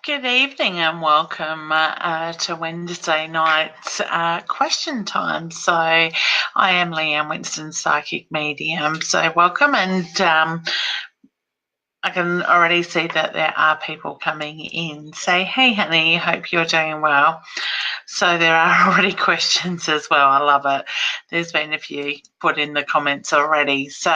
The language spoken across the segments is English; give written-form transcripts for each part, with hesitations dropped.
Good evening and welcome to Wednesday night's question time. So I am Leanne, Winston, Psychic Medium. So welcome, and I can already see that there are people coming in. Say, hey honey, hope you're doing well. So there are already questions as well. I love it. There's been a few put in the comments already. So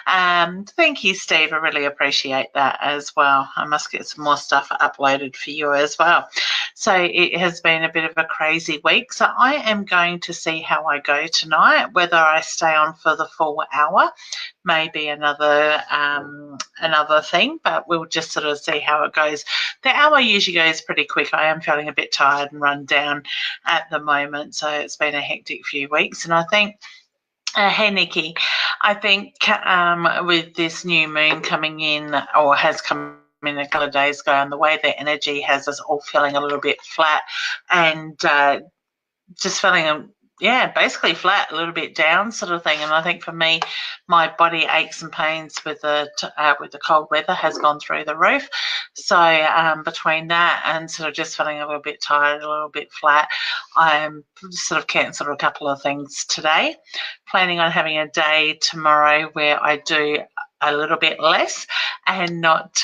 thank you, Steve. I really appreciate that as well. I must get some more stuff uploaded for you as well. So it has been a bit of a crazy week. So I am going to see how I go tonight, whether I stay on for the full hour, maybe another thing, but we'll just sort of see how it goes. The hour usually goes pretty quick. I am feeling a bit tired and run down at the moment, so it's been a hectic few weeks. And I think hey Nikki, I think with this new moon coming in, or has come in a couple of days ago, and the way the energy has us all feeling a little bit flat and just feeling basically flat, a little bit down sort of thing. And I think for me, my body aches and pains with the cold weather has gone through the roof. So between that and sort of just feeling a little bit tired, a little bit flat, I'm sort of cancelled a couple of things today. Planning on having a day tomorrow where I do a little bit less and not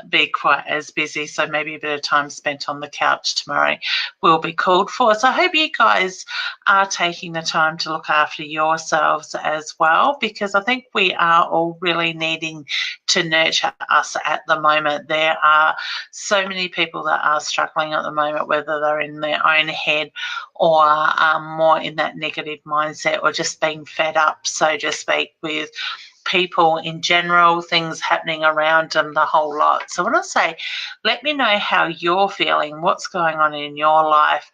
be quite as busy. So maybe a bit of time spent on the couch tomorrow will be called for. So I hope you guys are taking the time to look after yourselves as well, because I think we are all really needing to nurture us at the moment. There are so many people that are struggling at the moment, whether they're in their own head or more in that negative mindset, or just being fed up, so to speak, with people in general, things happening around them, the whole lot. So when I say, let me know how you're feeling, what's going on in your life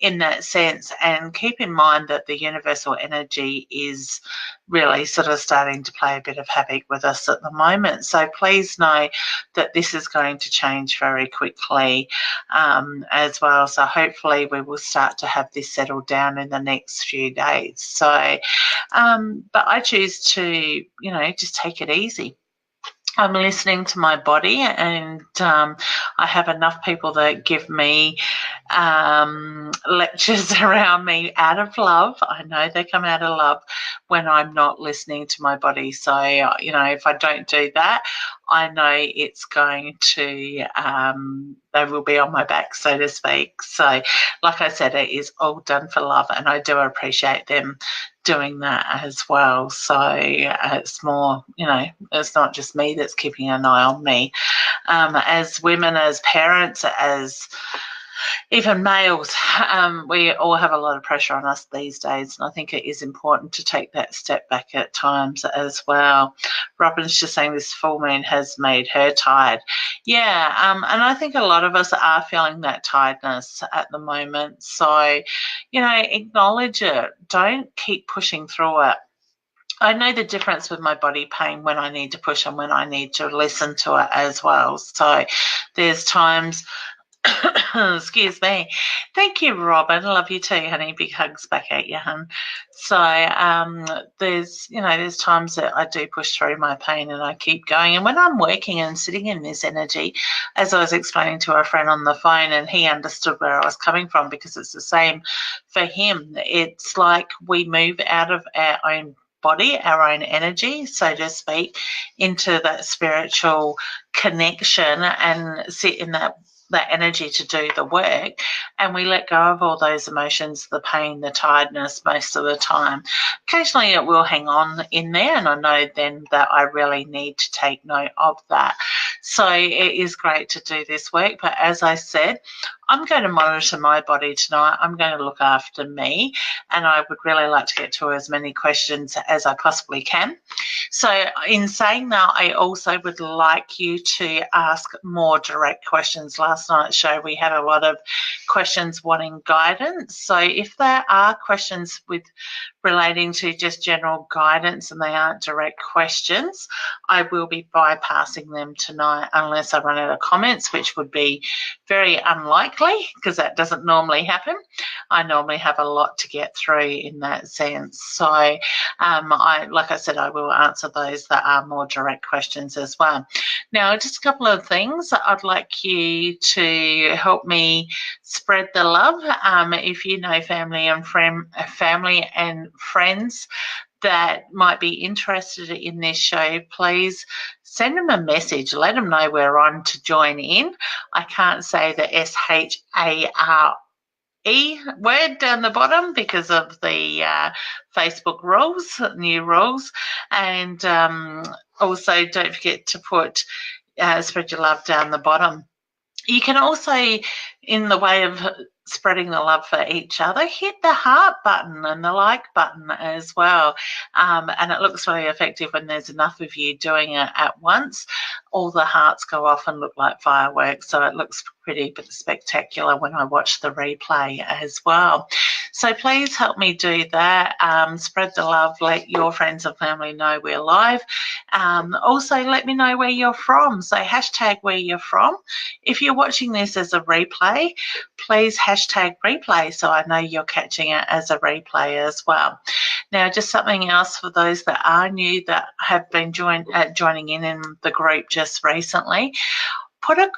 in that sense, and keep in mind that the universal energy is really sort of starting to play a bit of havoc with us at the moment. So please know that this is going to change very quickly as well. So hopefully we will start to have this settled down in the next few days. So, but I choose to, just take it easy. I'm listening to my body, and I have enough people that give me lectures around me out of love. I know they come out of love when I'm not listening to my body. So, if I don't do that, I know it's going to, they will be on my back, so to speak. So, like I said, it is all done for love, and I do appreciate them doing that as well. So it's more, it's not just me that's keeping an eye on me. As women, as parents, as even males, we all have a lot of pressure on us these days, and I think it is important to take that step back at times as well. Robin's just saying this full moon has made her tired. Yeah, and I think a lot of us are feeling that tiredness at the moment. So, acknowledge it. Don't keep pushing through it. I know the difference with my body pain when I need to push and when I need to listen to it as well. So there's times excuse me. Thank you, Robin. Love you too, honey. Big hugs back at you, hun. So there's times that I do push through my pain and I keep going. And when I'm working and sitting in this energy, as I was explaining to a friend on the phone, and he understood where I was coming from, because it's the same for him. It's like we move out of our own body, our own energy, so to speak, into that spiritual connection and sit in that energy to do the work, and we let go of all those emotions, the pain, the tiredness most of the time. Occasionally it will hang on in there, and I know then that I really need to take note of that. So it is great to do this work, but as I said, I'm going to monitor my body tonight. I'm going to look after me, and I would really like to get to as many questions as I possibly can. So in saying that, I also would like you to ask more direct questions. Last night's show, we had a lot of questions wanting guidance. So if there are questions relating to just general guidance and they aren't direct questions, I will be bypassing them tonight unless I run out of comments, which would be very unlikely. unlikely because that doesn't normally happen. I normally have a lot to get through in that sense. So like I said, I will answer those that are more direct questions as well. Now, just a couple of things. I'd like you to help me spread the love. If you know family and friends that might be interested in this show, please send them a message. Let them know we're on to join in. I can't say the SHARE word down the bottom because of the Facebook rules, new rules. And also don't forget to put spread your love down the bottom. You can also, in the way of spreading the love for each other, hit the heart button and the like button as well. And it looks really effective when there's enough of you doing it at once. All the hearts go off and look like fireworks, so it looks pretty spectacular when I watch the replay as well. So please help me do that. Spread the love. Let your friends and family know we're live. Also, let me know where you're from. So hashtag where you're from. If you're watching this as a replay, please hashtag replay so I know you're catching it as a replay as well. Now, just something else for those that are new that have been joining in the group just recently. Put a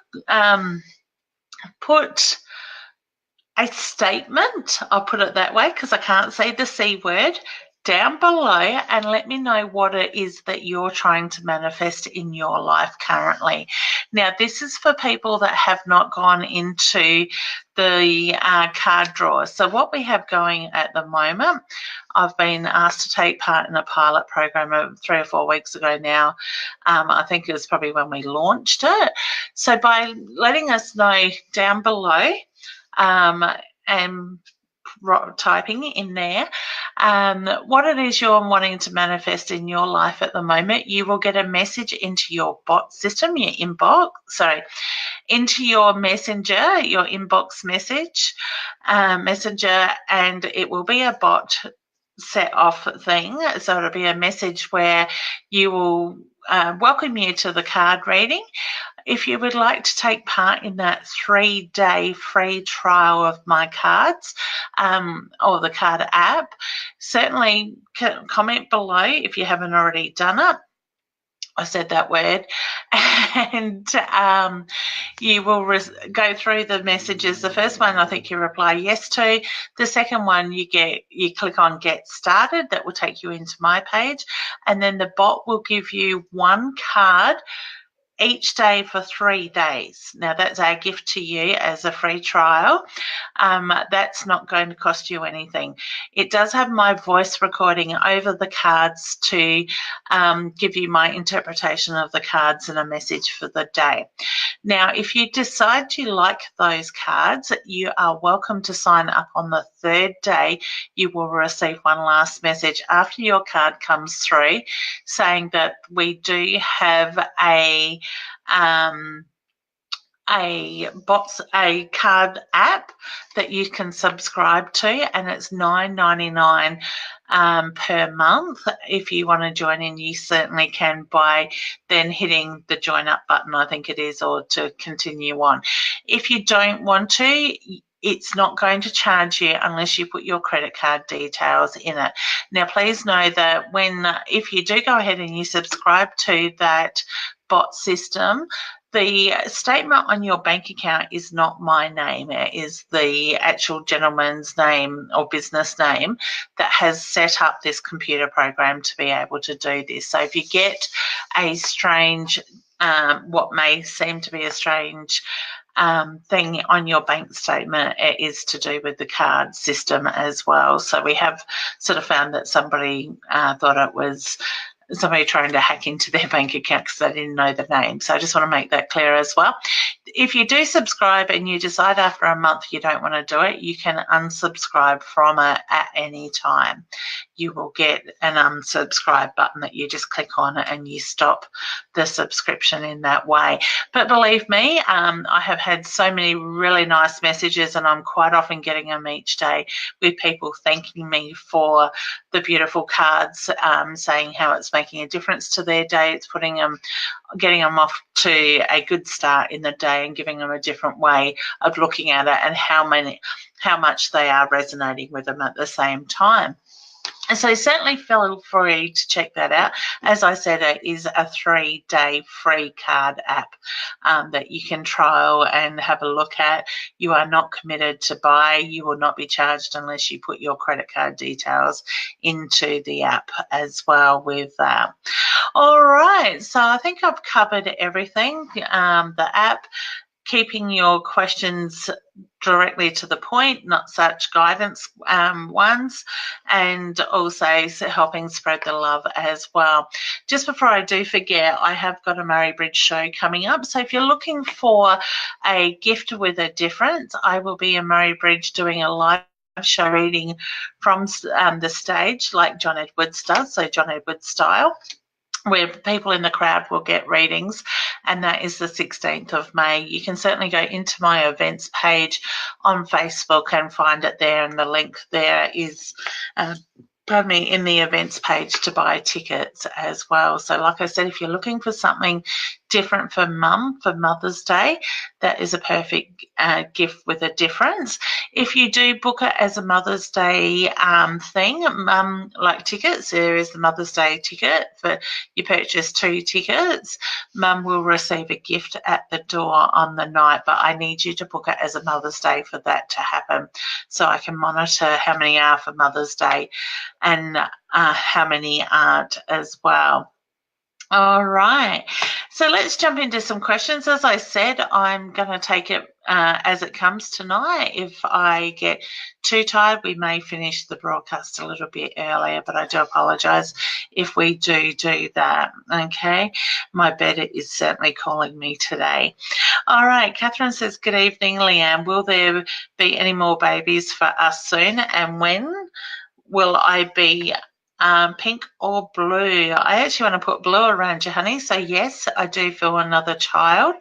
statement, I'll put it that way because I can't say the C word, down below and let me know what it is that you're trying to manifest in your life currently. Now, this is for people that have not gone into the card draw. So what we have going at the moment, I've been asked to take part in a pilot program 3 or 4 weeks ago now. I think it was probably when we launched it. So by letting us know down below and typing in there what it is you're wanting to manifest in your life at the moment, you will get a message into your bot system, your inbox, into your messenger, your inbox messenger, and it will be a bot set off thing. So it'll be a message where you will welcome you to the card reading. If you would like to take part in that 3-day free trial of my cards or the card app, certainly comment below if you haven't already done it. I said that word. And you will go through the messages. The first one I think you reply yes to. The second one you click on get started. That will take you into my page. And then the bot will give you one card each day for 3 days. Now, that's our gift to you as a free trial. That's not going to cost you anything. It does have my voice recording over the cards to give you my interpretation of the cards and a message for the day. Now, if you decide you like those cards, you are welcome to sign up on the 3rd day. You will receive one last message after your card comes through saying that we do have a card app that you can subscribe to, and it's $9.99 per month. If you want to join in, you certainly can by then hitting the join up button, I think it is, or to continue on. If you don't want to, it's not going to charge you unless you put your credit card details in it. Now, please know that if you do go ahead and you subscribe to that bot system, the statement on your bank account is not my name. It is the actual gentleman's name or business name that has set up this computer program to be able to do this. So if you get a strange, what may seem to be a strange thing on your bank statement, it is to do with the card system as well. So we have sort of found that somebody thought it was somebody trying to hack into their bank account because they didn't know the name. So I just want to make that clear as well. If you do subscribe and you decide after a month you don't want to do it, you can unsubscribe from it at any time. You will get an unsubscribe button that you just click on it and you stop the subscription in that way. But believe me, I have had so many really nice messages, and I'm quite often getting them each day with people thanking me for the beautiful cards, saying how it's making a difference to their day. It's getting them off to a good start in the day and giving them a different way of looking at it, and how much they are resonating with them at the same time. And so certainly feel free to check that out. As I said, it is a 3-day free card app that you can trial and have a look at. You are not committed to buy. You will not be charged unless you put your credit card details into the app as well with that. All right, so I think I've covered everything. The app, keeping your questions directly to the point, not such guidance ones, and also helping spread the love as well. Just before I do forget, I have got a Murray Bridge show coming up. So if you're looking for a gift with a difference, I will be in Murray Bridge doing a live show reading from the stage like John Edwards does, so John Edwards style, where people in the crowd will get readings, and that is the 16th of May. You can certainly go into my events page on Facebook and find it there, and the link there is in the events page to buy tickets as well. So like I said, if you're looking for something different for Mum for Mother's Day, that is a perfect gift with a difference. If you do book it as a Mother's Day thing, like tickets, there is the Mother's Day ticket. For you purchase 2 tickets, Mum will receive a gift at the door on the night, but I need you to book it as a Mother's Day for that to happen, so I can monitor how many are for Mother's Day and how many aren't as well. All right, so let's jump into some questions. As I said, I'm going to take it as it comes tonight. If I get too tired, we may finish the broadcast a little bit earlier, but I do apologise if we do that, okay? My bed is certainly calling me today. All right, Catherine says, good evening, Leanne. Will there be any more babies for us soon, and when will I be pink or blue? I actually want to put blue around you, honey. So yes, I do feel another child.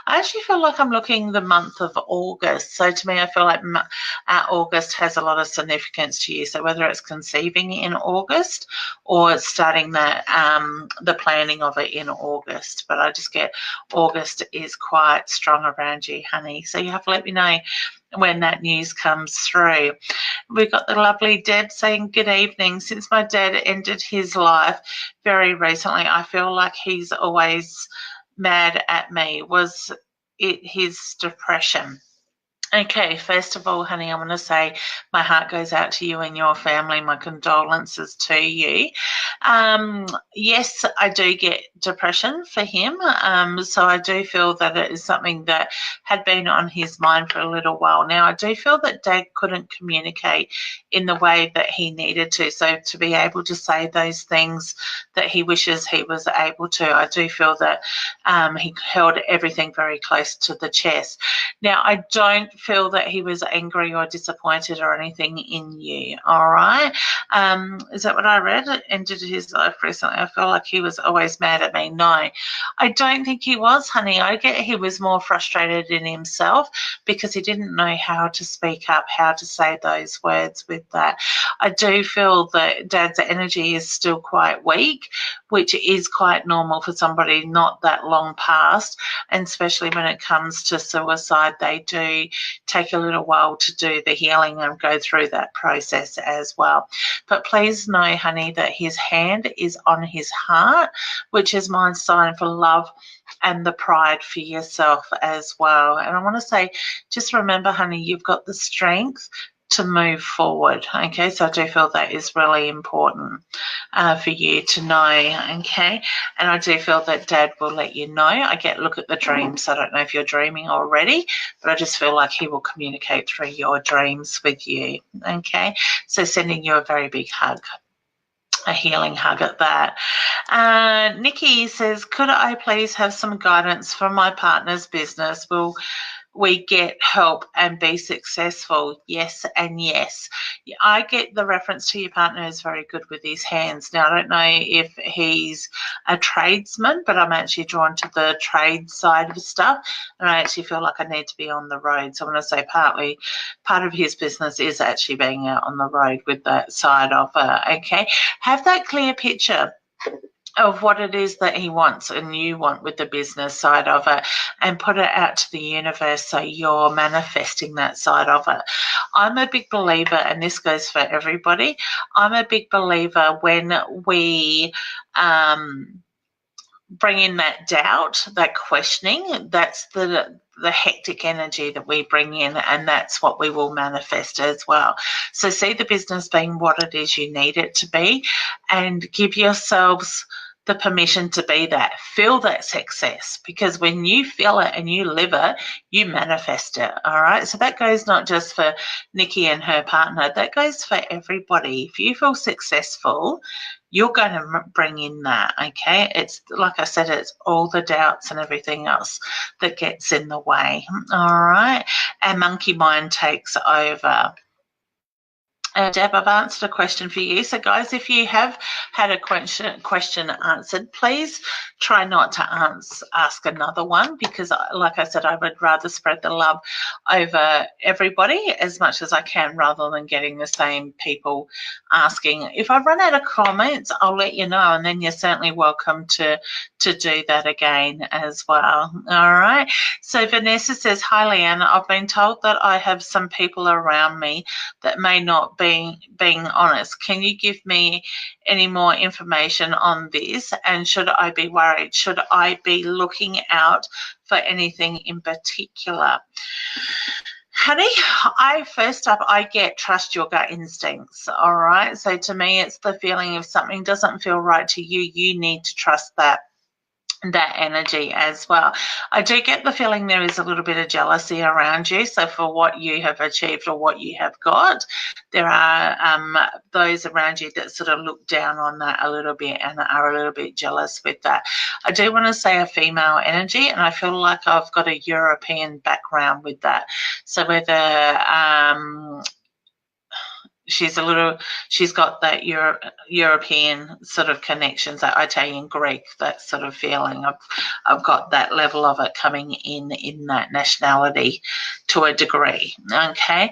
I actually feel like I'm looking the month of August. So to me, I feel like August has a lot of significance to you. So whether it's conceiving in August or it's starting the planning of it in August, but I just get August is quite strong around you, honey. So you have to let me know when that news comes through. We've got the lovely Deb saying, good evening. Since my dad ended his life very recently, I feel like he's always mad at me. Was it his depression? Okay, first of all, honey, I want to say my heart goes out to you and your family. My condolences to you. Yes, I do get depression for him. So I do feel that it is something that had been on his mind for a little while now. I do feel that Dad couldn't communicate in the way that he needed to. So to be able to say those things that he wishes he was able to, I do feel that he held everything very close to the chest. Now, I don't feel that he was angry or disappointed or anything in you, all right? Is that what I read? Ended his life recently. I feel like he was always mad at me. No, I don't think he was, honey. I get he was more frustrated in himself because he didn't know how to speak up, how to say those words with that. I do feel that Dad's energy is still quite weak, which is quite normal for somebody not that long past, and especially when it comes to suicide, they do take a little while to do the healing and go through that process as well. But please know, honey, that his hand is on his heart, which is my sign for love and the pride for yourself as well. And I want to say, just remember, honey, you've got the strength to move forward, okay? So I do feel that is really important for you to know, okay? And I do feel that Dad will let you know. I get look at the dreams. I don't know if you're dreaming already, but I just feel like he will communicate through your dreams with you, okay? So sending you a very big hug, a healing hug at that. Nikki says, could I please have some guidance for my partner's business? Will we get help and be successful? Yes and yes. I get the reference to your partner is very good with his hands. Now, I don't know if he's a tradesman, but I'm actually drawn to the trade side of stuff, and I actually feel like I need to be on the road. So I'm going to say part of his business is actually being out on the road with that side of it, okay? Have that clear picture of what it is that he wants and you want with the business side of it, and put it out to the universe so you're manifesting that side of it. I'm a big believer, and this goes for everybody, I'm a big believer when we bring in that doubt, that questioning, that's the hectic energy that we bring in, and that's what we will manifest as well. So see the business being what it is you need it to be, and give yourselves the permission to be that. Feel that success, because when you feel it and you live it, you manifest it. All right. So that goes not just for Nikki and her partner, that goes for everybody. If you feel successful, you're going to bring in that. Okay. It's like I said, it's all the doubts and everything else that gets in the way. All right. And monkey mind takes over. Deb, I've answered a question for you. So, guys, if you have had a question answered, please try not to ask another one, because, like I said, I would rather spread the love over everybody as much as I can, rather than getting the same people asking. If I run out of comments, I'll let you know, and then you're certainly welcome to do that again as well. All right. So Vanessa says, hi, Leanne. I've been told that I have some people around me that may not be being honest. Can you give me any more information on this? And should I be worried? Should I be looking out for anything in particular? Honey, I get trust your gut instincts. All right. So to me, it's the feeling if something doesn't feel right to you, you need to trust that energy as well. I do get the feeling there is a little bit of jealousy around you. So for what you have achieved or what you have got, there are those around you that sort of look down on that a little bit and are a little bit jealous with that. I do want to say a female energy, and I feel like I've got a European background with that. So whether she's got that European sort of connections, that Italian Greek, that sort of feeling. I've got that level of it coming in that nationality to a degree. Okay.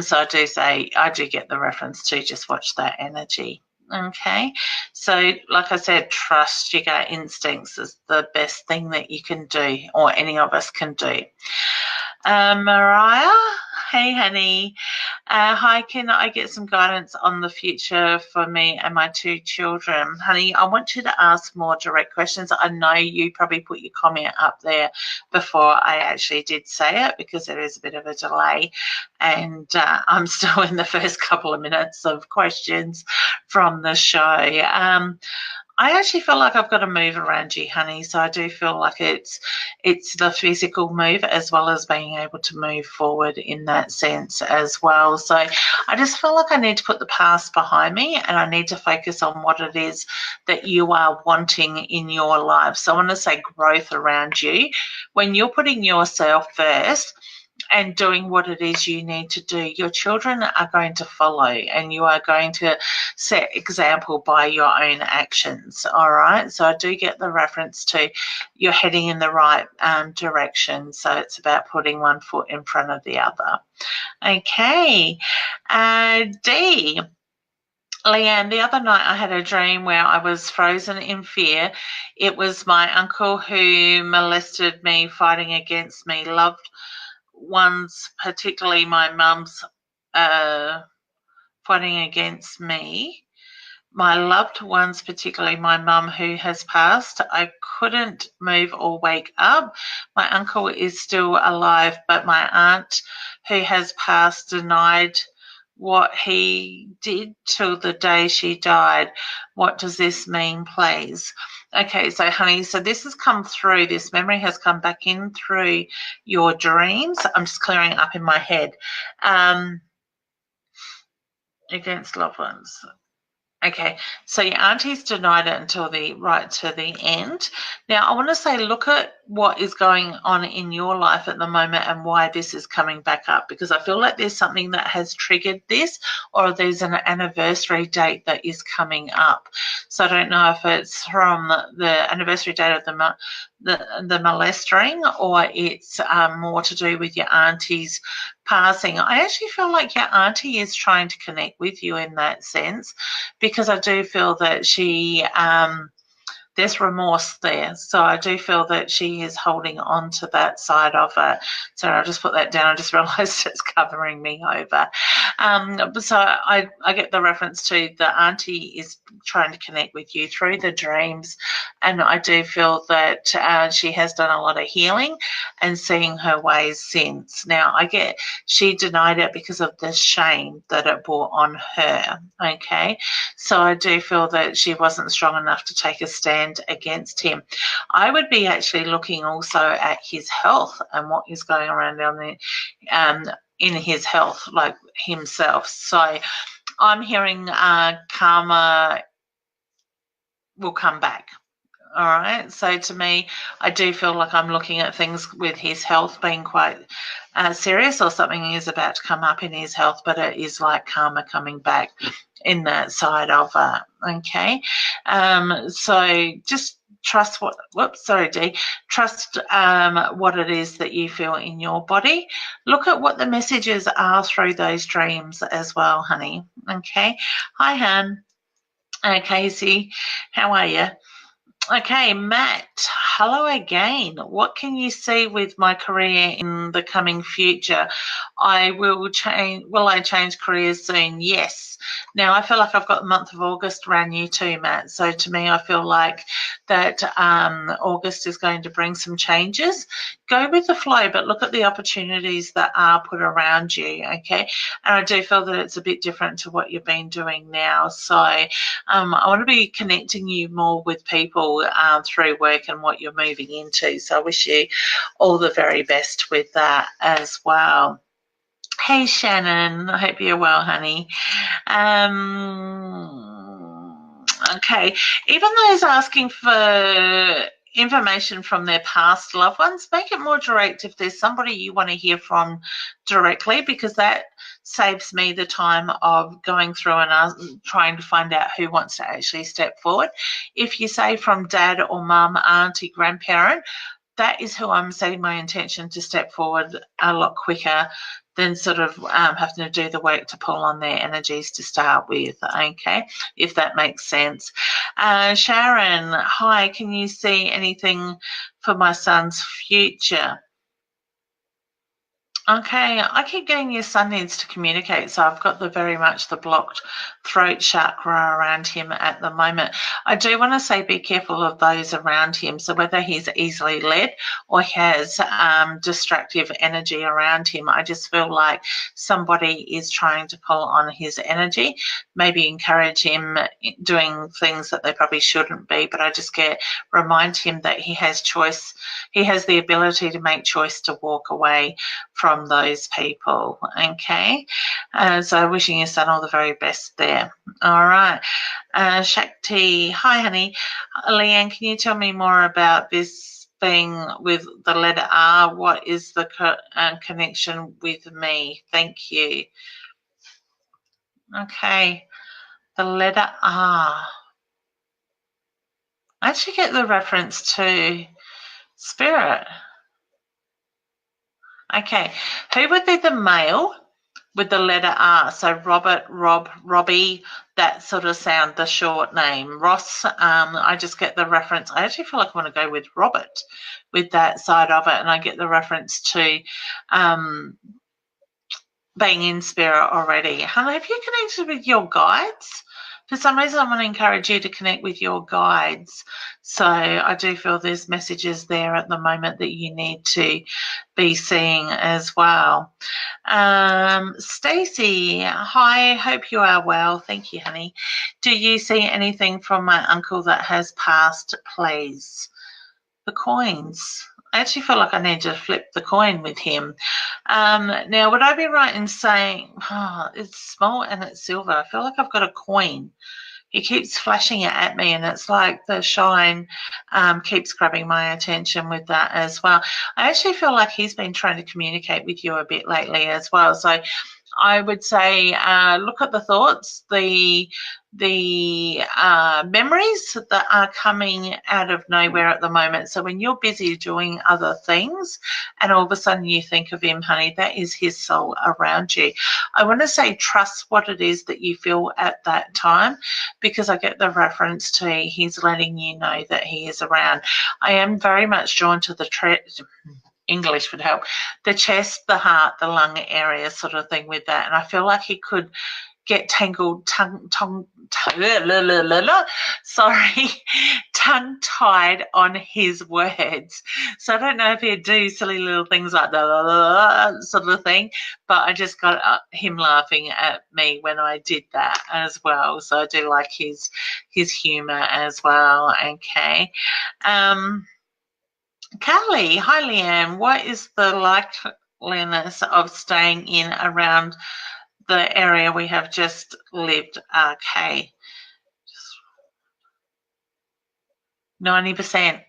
So I do get the reference to just watch that energy. Okay. So like I said, trust your gut instincts is the best thing that you can do, or any of us can do. Mariah, hey honey. Hi, can I get some guidance on the future for me and my 2 children? Honey, I want you to ask more direct questions. I know you probably put your comment up there before I actually did say it, because there is a bit of a delay, and I'm still in the first couple of minutes of questions from the show. I actually feel like I've got to move around you, honey. So I do feel like it's the physical move as well as being able to move forward in that sense as well. So I just feel like I need to put the past behind me, and I need to focus on what it is that you are wanting in your life. So I want to say growth around you. When you're putting yourself first and doing what it is you need to do, your children are going to follow, and you are going to set example by your own actions. All right. So I do get the reference to you're heading in the right direction. So it's about putting one foot in front of the other. Okay. D. Leanne, the other night I had a dream where I was frozen in fear. It was my uncle who molested me, fighting against me, loved ones, particularly my mum's, fighting against me. My loved ones, particularly my mum who has passed. I couldn't move or wake up. My uncle is still alive, but my aunt who has passed denied what he did till the day she died. What does this mean, please? Okay, so honey, so this has come through, this memory has come back in through your dreams. I'm just clearing up in my head. Against loved ones. Okay, so your auntie's denied it until right to the end. Now, I want to say, look at what is going on in your life at the moment and why this is coming back up, because I feel like there's something that has triggered this, or there's an anniversary date that is coming up. So I don't know if it's from the anniversary date of the molesting, or it's more to do with your auntie's passing. I actually feel like your auntie is trying to connect with you in that sense, because I do feel that she there's remorse there. So I do feel that she is holding on to that side of it. So I'll just put that down. I just realised it's covering me over. So I get the reference to the auntie is trying to connect with you through the dreams. And I do feel that she has done a lot of healing and seeing her ways since. Now, I get she denied it because of the shame that it brought on her, okay? So I do feel that she wasn't strong enough to take a stand against him. I would be actually looking also at his health and what is going around down there in his health, like himself. So I'm hearing karma will come back. All right. So to me, I do feel like I'm looking at things with his health being quite serious, or something is about to come up in his health, but it is like karma coming back in that side of it. Okay. So just trust trust what it is that you feel in your body. Look at what the messages are through those dreams as well, honey. Okay. Hi, Han. Casey, how are you? Okay, Matt, hello again. What can you see with my career in the coming future? Will I change careers soon? Yes. Now, I feel like I've got the month of August around you too, Matt. So to me, I feel like that August is going to bring some changes. Go with the flow, but look at the opportunities that are put around you, okay? And I do feel that it's a bit different to what you've been doing now. So I want to be connecting you more with people through work and what you're moving into. So I wish you all the very best with that as well. Hey, Shannon. I hope you're well, honey. Okay. Even those asking for information from their past loved ones, make it more direct if there's somebody you want to hear from directly, because that saves me the time of going through and trying to find out who wants to actually step forward. If you say from dad or mum, auntie, grandparent, that is who I'm setting my intention to step forward a lot quicker than sort of having to do the work to pull on their energies to start with, okay, if that makes sense. Sharon, hi, can you see anything for my son's future? Okay, I keep getting your son needs to communicate, so I've got very much the blocked throat chakra around him at the moment. I do want to say be careful of those around him, so whether he's easily led or has destructive energy around him, I just feel like somebody is trying to pull on his energy, maybe encourage him doing things that they probably shouldn't be, but I just remind him that he has choice. He has the ability to make choice to walk away from those people, okay? So wishing your son all the very best there. All right. Shakti, hi, honey. Leanne, can you tell me more about this thing with the letter R? What is the connection with me? Thank you. Okay. The letter R. I actually get the reference to spirit. Okay, who would be the male with the letter R? So Robert, Rob, Robbie, that sort of sound, the short name. Ross, I just get the reference. I actually feel like I want to go with Robert with that side of it, and I get the reference to being in spirit already. Hannah, have you connected with your guides? For some reason, I want to encourage you to connect with your guides. So I do feel there's messages there at the moment that you need to be seeing as well. Stacey, hi, hope you are well. Thank you, honey. Do you see anything from my uncle that has passed, please? The coins. I actually feel like I need to flip the coin with him. Now, would I be right in saying, it's small and it's silver? I feel like I've got a coin. He keeps flashing it at me, and it's like the shine keeps grabbing my attention with that as well. I actually feel like he's been trying to communicate with you a bit lately as well. So I would say look at the thoughts, the memories that are coming out of nowhere at the moment. So when you're busy doing other things and all of a sudden you think of him, honey, that is his soul around you. I want to say trust what it is that you feel at that time, because I get the reference to he's letting you know that he is around. I am very much drawn to the English would help. The chest, the heart, the lung area sort of thing with that. And I feel like he could get tangled, tongue-tied on his words. So I don't know if he'd do silly little things like that sort of thing, but I just got him laughing at me when I did that as well. So I do like his humour as well. Okay. Carly, hi Leanne, what is the likeliness of staying in around the area we have just lived? Okay. 90%.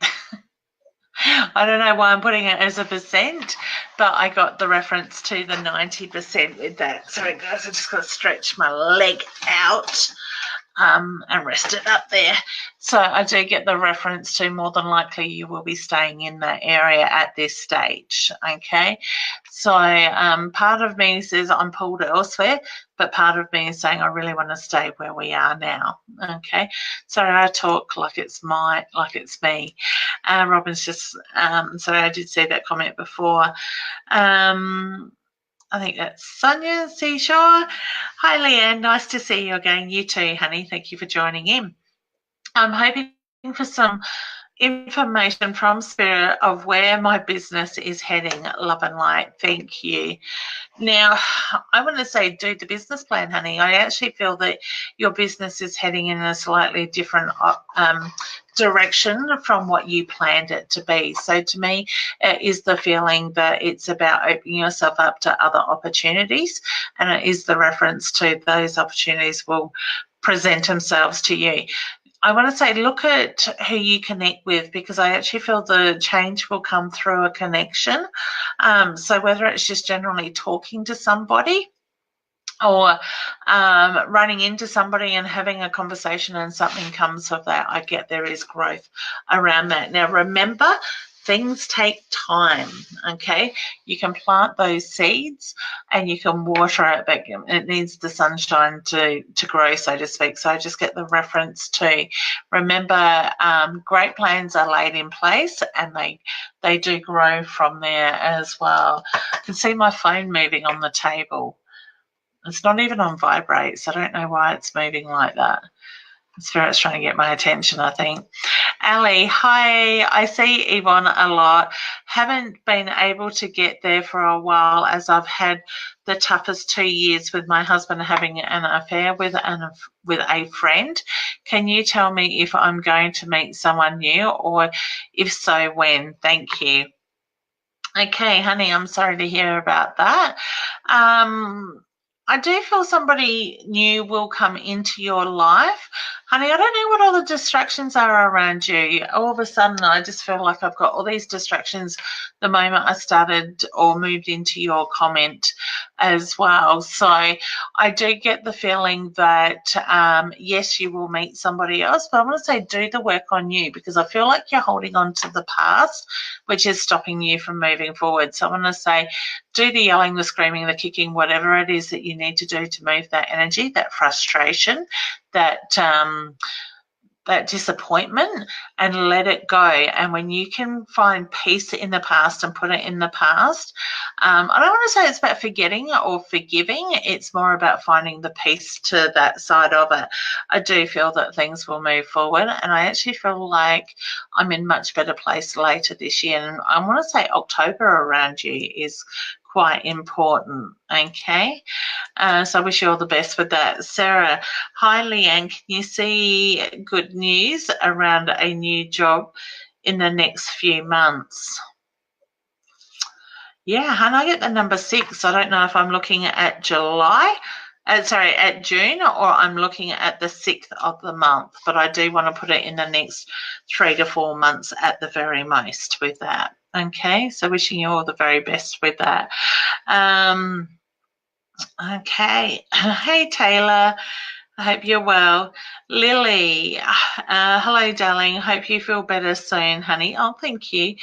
I don't know why I'm putting it as a percent, but I got the reference to the 90% with that. Sorry guys, I just got to stretch my leg out. And rest it up there. So I do get the reference to more than likely you will be staying in that area at this stage, okay? So part of me says I'm pulled elsewhere, but part of me is saying I really want to stay where we are now, okay? Sorry, I talk like it's me. Robin's just, sorry, I did see that comment before. I think that's Sonia Seashore. Hi, Leanne. Nice to see you again. You too, honey. Thank you for joining in. I'm hoping for some information from Spirit of where my business is heading. Love and light. Thank you. Now, I want to say do the business plan, honey. I actually feel that your business is heading in a slightly different direction from what you planned it to be. So to me, it is the feeling that it's about opening yourself up to other opportunities, and it is the reference to those opportunities will present themselves to you. I want to say look at who you connect with, because I actually feel the change will come through a connection. So whether it's just generally talking to somebody or running into somebody and having a conversation and something comes of that, I get there is growth around that. Now, remember, things take time, okay? You can plant those seeds and you can water it, but it needs the sunshine to grow, so to speak. So I just get the reference to remember great plans are laid in place and they do grow from there as well. I can see my phone moving on the table. It's not even on vibrate, so I don't know why it's moving like that. Spirit's trying to get my attention, I think. Ali, hi. I see Yvonne a lot. Haven't been able to get there for a while as I've had the toughest 2 years with my husband having an affair with a friend. Can you tell me if I'm going to meet someone new, or if so, when? Thank you. Okay, honey, I'm sorry to hear about that. I do feel somebody new will come into your life. Honey, I don't know what all the distractions are around you. All of a sudden, I just feel like I've got all these distractions the moment I started or moved into your comment as well. So I do get the feeling that, yes, you will meet somebody else, but I want to say do the work on you, because I feel like you're holding on to the past, which is stopping you from moving forward. So I want to say do the yelling, the screaming, the kicking, whatever it is that you need to do to move that energy, that frustration, that disappointment, and let it go. And when you can find peace in the past and put it in the past, I don't want to say it's about forgetting or forgiving. It's more about finding the peace to that side of it. I do feel that things will move forward, and I actually feel like I'm in much better place later this year. And I want to say October around you is quite important, okay? So I wish you all the best with that. Sarah, hi Leanne, can you see good news around a new job in the next few months? Yeah, and I get the number 6. I don't know if I'm looking at at June, or I'm looking at the 6th of the month, but I do want to put it in the next 3 to 4 months at the very most with that. Okay, so wishing you all the very best with that. Okay, hey Taylor, I hope you're well. Lily, hello, darling. Hope you feel better soon, honey. Oh, thank you.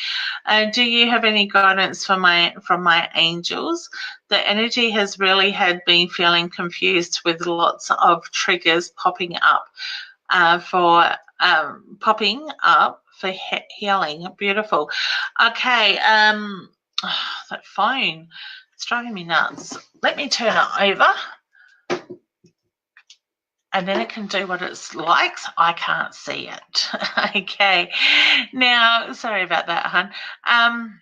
Do you have any guidance from my angels? The energy has really had been feeling confused with lots of triggers popping up for healing. Beautiful. Okay. That phone, it's driving me nuts. Let me turn it over. And then it can do what it likes. I can't see it. Okay. Now, sorry about that, hon.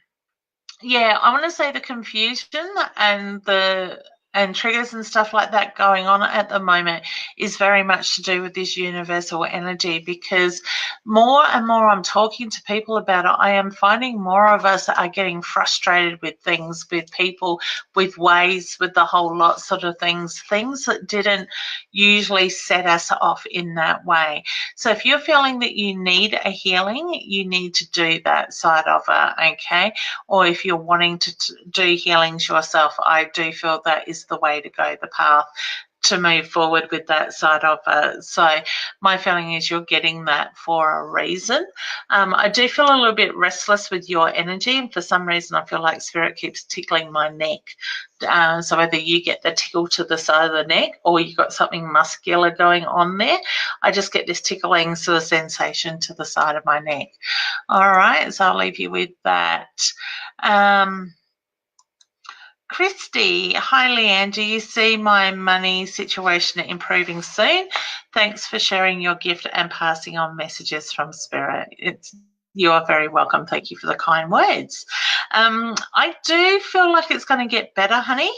Yeah, I want to say the confusion and triggers and stuff like that going on at the moment is very much to do with this universal energy, because more and more I'm talking to people about it, I am finding more of us are getting frustrated with things, with people, with ways, with the whole lot sort of things that didn't usually set us off in that way. So if you're feeling that you need a healing, you need to do that side of it, okay? Or if you're wanting to do healings yourself, I do feel that is the way to go, the path to move forward with that side of it. So my feeling is you're getting that for a reason. I do feel a little bit restless with your energy, and for some reason I feel like Spirit keeps tickling my neck. So whether you get the tickle to the side of the neck or you've got something muscular going on there, I just get this tickling sort of sensation to the side of my neck. All right, so I'll leave you with that. Christy, hi Leanne, do you see my money situation improving soon? Thanks for sharing your gift and passing on messages from Spirit. You are very welcome. Thank you for the kind words. I do feel like it's going to get better, honey,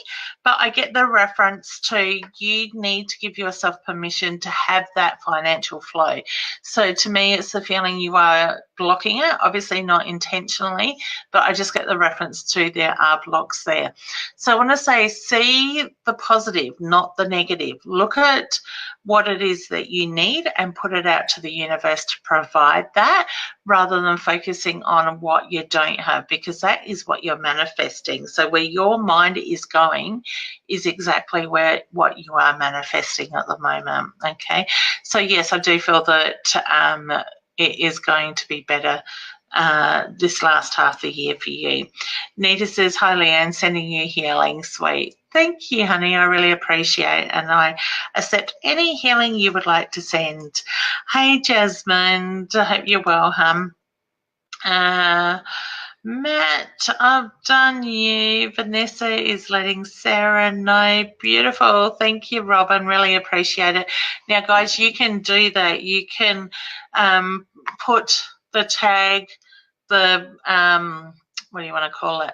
but I get the reference to you need to give yourself permission to have that financial flow. So to me, it's the feeling you are blocking it, obviously not intentionally, but I just get the reference to there are blocks there. So I want to say, see the positive, not the negative. Look at what it is that you need and put it out to the universe to provide that, rather than focusing on what you don't have, because that is what you're manifesting. So where your mind is going is exactly what you are manifesting at the moment. Okay. So yes, I do feel that it is going to be better this last half of the year for you. Nita says, hi Leanne, sending you healing. Sweet. Thank you, honey. I really appreciate it, and I accept any healing you would like to send. Hey, Jasmine. I hope you're well, hum. Matt, I've done you. Vanessa is letting Sarah know. Beautiful. Thank you, Robin. Really appreciate it. Now, guys, you can do that. You can put the tag, the what do you want to call it?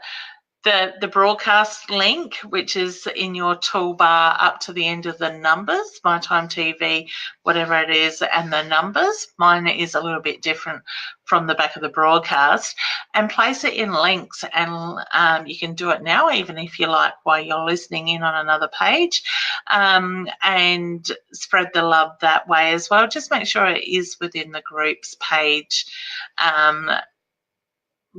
The broadcast link, which is in your toolbar up to the end of the numbers, My Time TV, whatever it is, and the numbers. Mine is a little bit different from the back of the broadcast, and place it in links. And you can do it now, even if you like, while you're listening in on another page, and spread the love that way as well. Just make sure it is within the group's page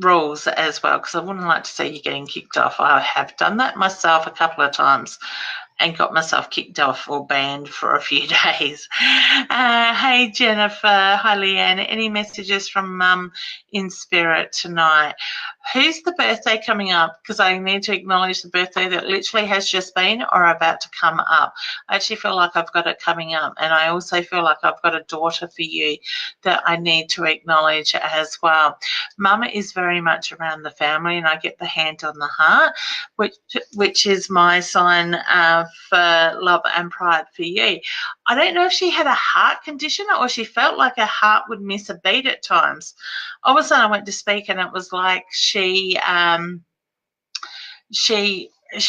rules as well, because I wouldn't like to see you getting kicked off. I have done that myself a couple of times and got myself kicked off or banned for a few days. Hey, Jennifer. Hi, Leanne. Any messages from Mum in spirit tonight? Who's the birthday coming up? Because I need to acknowledge the birthday that literally has just been or about to come up. I actually feel like I've got it coming up, and I also feel like I've got a daughter for you that I need to acknowledge as well. Mum is very much around the family, and I get the hand on the heart, which is my sign for love and pride for you. I don't know if she had a heart condition or she felt like her heart would miss a beat at times. All of a sudden I went to speak and it was like she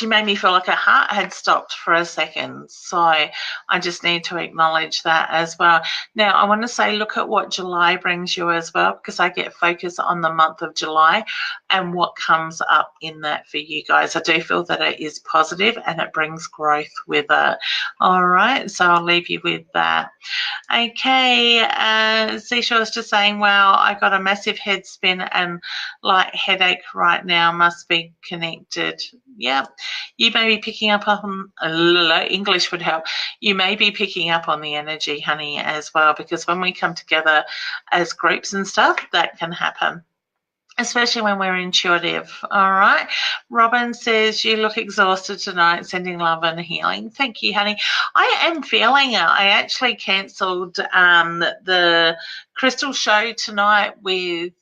made me feel like her heart had stopped for a second. So I just need to acknowledge that as well. Now, I want to say, look at what July brings you as well, because I get focus on the month of July and what comes up in that for you guys. I do feel that it is positive and it brings growth with it. All right, so I'll leave you with that. Okay, Seashaw's just saying, wow, I got a massive head spin and light headache right now. Must be connected. Yep. you may be picking up on, English would help, you may be picking up on the energy, honey, as well, because when we come together as groups and stuff, that can happen, especially when we're intuitive. All right. Robin says, you look exhausted tonight, sending love and healing. Thank you, honey. I am feeling it. I actually cancelled the crystal show tonight with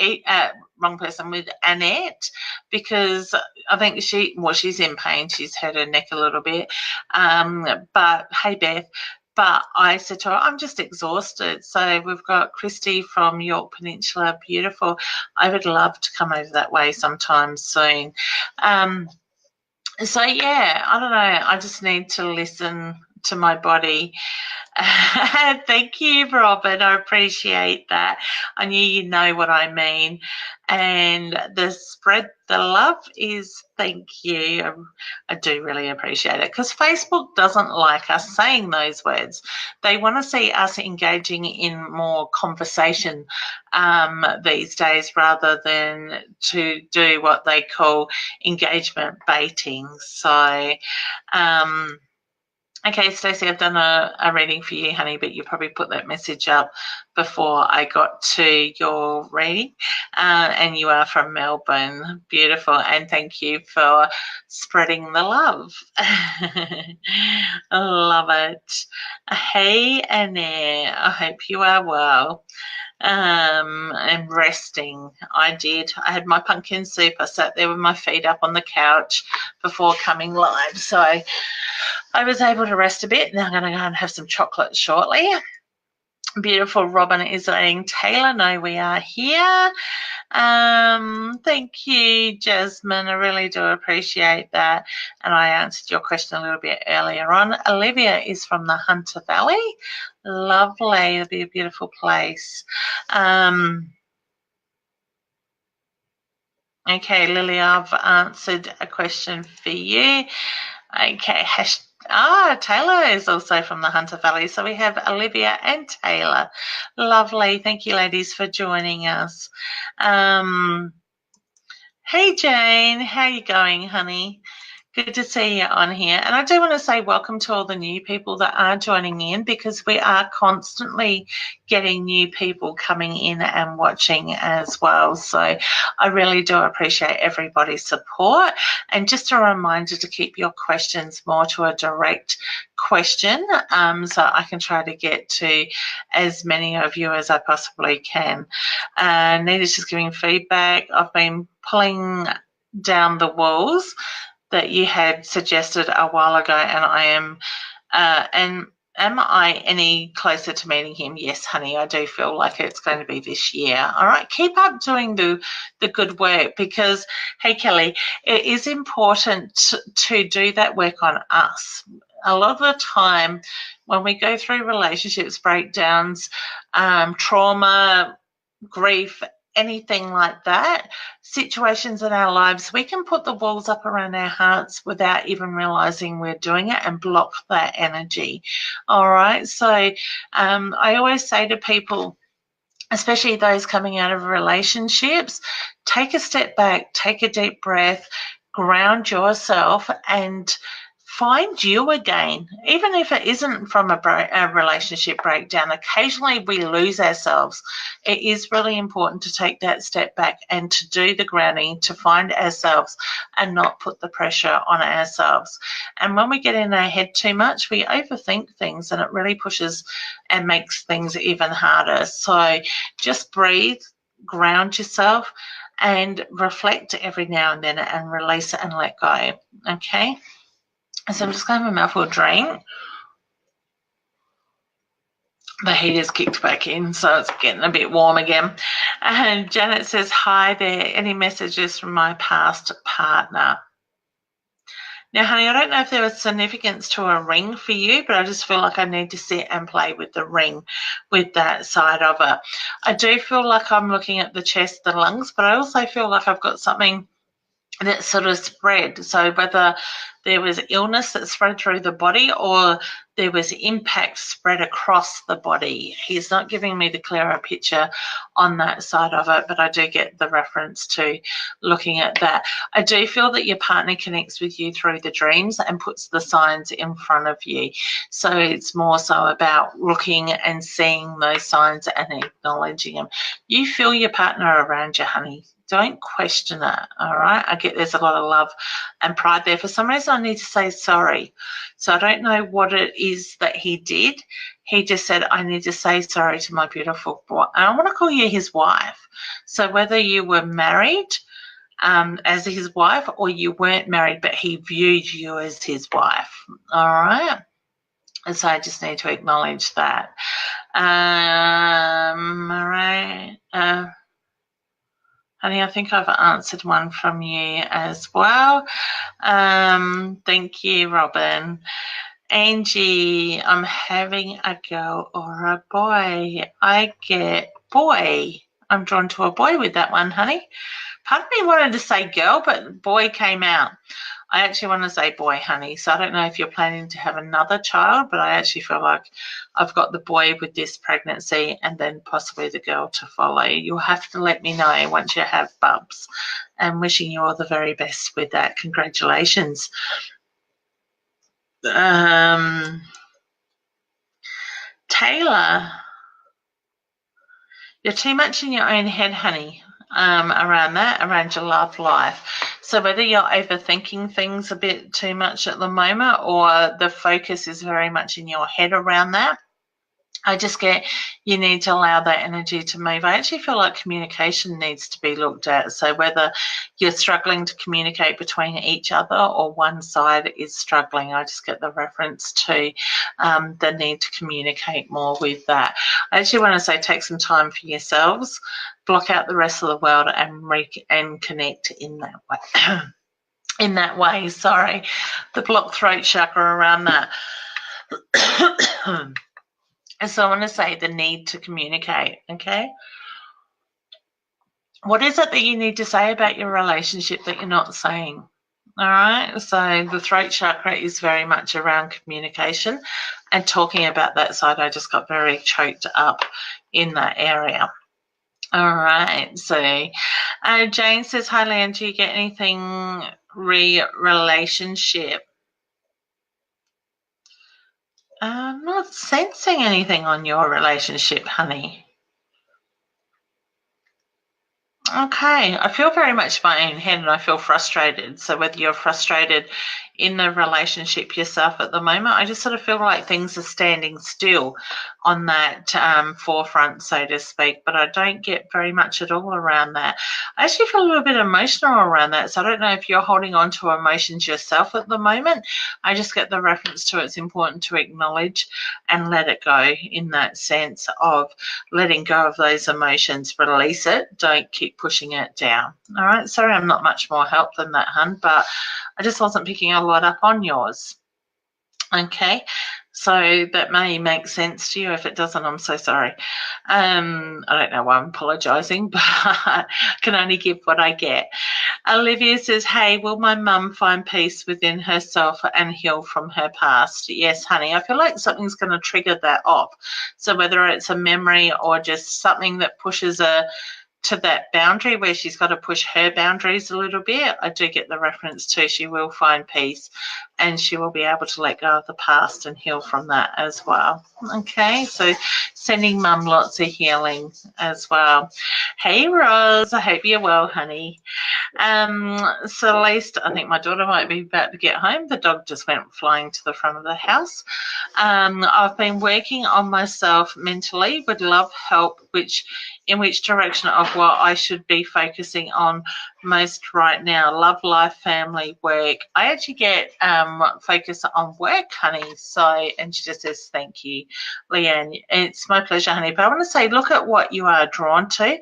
with Annette, because I think she's in pain. She's hurt her neck a little bit. But hey, Beth. But I said to her, I'm just exhausted. So we've got Christy from York Peninsula. Beautiful. I would love to come over that way sometime soon. So, yeah, I don't know. I just need to listen to my body. Thank you, Robin. I appreciate that. I knew you know what I mean. And the spread the love is thank you. I do really appreciate it, because Facebook doesn't like us saying those words. They want to see us engaging in more conversation these days, rather than to do what they call engagement baiting. So, okay, Stacey, I've done a reading for you, honey, but you probably put that message up before I got to your reading. And you are from Melbourne. Beautiful. And thank you for spreading the love. I love it. Hey, Annette. I hope you are well. And resting. I did. I had my pumpkin soup. I sat there with my feet up on the couch before coming live. So I was able to rest a bit. Now I'm going to go and have some chocolate shortly. Beautiful. Robin is letting Taylor know we are here. Thank you, Jasmine. I really do appreciate that. And I answered your question a little bit earlier on. Olivia is from the Hunter Valley. Lovely. It'll be a beautiful place. Okay, Lily, I've answered a question for you. Okay, Taylor is also from the Hunter Valley. So we have Olivia and Taylor. Lovely. Thank you, ladies, for joining us. Hey, Jane. How you going, honey? Good to see you on here. And I do want to say welcome to all the new people that are joining in, because we are constantly getting new people coming in and watching as well. So I really do appreciate everybody's support. And just a reminder to keep your questions more to a direct question, so I can try to get to as many of you as I possibly can. Nita's just giving feedback. I've been pulling down the walls that you had suggested a while ago, and I am, and am I any closer to meeting him? Yes, honey, I do feel like it's going to be this year. All right, keep up doing the good work, because, hey, Kelly, it is important to do that work on us. A lot of the time when we go through relationships, breakdowns, trauma, grief, anything like that, situations in our lives, we can put the walls up around our hearts without even realizing we're doing it and block that energy. All right. So I always say to people, especially those coming out of relationships, take a step back, take a deep breath, ground yourself, and find you again. Even if it isn't from a relationship breakdown, occasionally we lose ourselves. It is really important to take that step back and to do the grounding, to find ourselves and not put the pressure on ourselves. And when we get in our head too much, we overthink things, and it really pushes and makes things even harder. So just breathe, ground yourself, and reflect every now and then, and release it and let go. Okay? So I'm just going to have a mouthful of drink. The heater's kicked back in, so it's getting a bit warm again. And Janet says, hi there. Any messages from my past partner? Now, honey, I don't know if there was significance to a ring for you, but I just feel like I need to sit and play with the ring, with that side of it. I do feel like I'm looking at the chest, the lungs, but I also feel like I've got something that sort of spread. So whether there was illness that spread through the body or there was impact spread across the body. He's not giving me the clearer picture on that side of it, but I do get the reference to looking at that. I do feel that your partner connects with you through the dreams and puts the signs in front of you. So it's more so about looking and seeing those signs and acknowledging them. You feel your partner around you, honey. Don't question it, all right? I get there's a lot of love and pride there. For some reason, I need to say sorry. So I don't know what it is that he did. He just said, I need to say sorry to my beautiful boy. And I want to call you his wife. So whether you were married as his wife or you weren't married, but he viewed you as his wife, all right? And so I just need to acknowledge that. All right. Honey, I think I've answered one from you as well. Thank you, Robin. Angie, I'm having a girl or a boy. I get boy. I'm drawn to a boy with that one, honey. Part of me wanted to say girl, but boy came out. I actually want to say boy, honey. So I don't know if you're planning to have another child, but I actually feel like I've got the boy with this pregnancy and then possibly the girl to follow. You'll have to let me know once you have bubs. And wishing you all the very best with that. Congratulations. Taylor, you're too much in your own head, honey, around your love life. So whether you're overthinking things a bit too much at the moment or the focus is very much in your head around that, I just get you need to allow that energy to move. I actually feel like communication needs to be looked at. So whether you're struggling to communicate between each other or one side is struggling, I just get the reference to the need to communicate more with that. I actually want to say take some time for yourselves, block out the rest of the world and connect in that way. In that way, sorry, the blocked throat chakra around that. And so I want to say the need to communicate, okay? What is it that you need to say about your relationship that you're not saying? All right, so the throat chakra is very much around communication and talking about that side. I just got very choked up in that area. All right, so Jane says, hi, Leanne, do you get anything relationship? I'm not sensing anything on your relationship, honey. Okay, I feel very much my own head and I feel frustrated. So whether you're frustrated in the relationship yourself at the moment, I just sort of feel like things are standing still on that forefront, so to speak, but I don't get very much at all around that. I actually feel a little bit emotional around that, so I don't know if you're holding on to emotions yourself at the moment. I just get the reference to it's important to acknowledge and let it go in that sense of letting go of those emotions, release it, don't keep pushing it down. All right, sorry I'm not much more help than that, hun, but I just wasn't picking a lot up on yours. Okay, so that may make sense to you. If it doesn't, I'm so sorry. I don't know why I'm apologising, but I can only give what I get. Olivia says, hey, will my mum find peace within herself and heal from her past? Yes, honey. I feel like something's going to trigger that off. So whether it's a memory or just something that pushes her to that boundary where she's got to push her boundaries a little bit, I do get the reference to she will find peace and she will be able to let go of the past and heal from that as well. Okay, so sending mum lots of healing as well. Hey, Roz, I hope you're well, honey. Celeste, I think my daughter might be about to get home. The dog just went flying to the front of the house. I've been working on myself mentally, would love help, in which direction of what I should be focusing on most right now. Love, life, family, work. I actually get focus on work, honey. So, and she just says, thank you, Leanne. It's my pleasure, honey. But I want to say, look at what you are drawn to.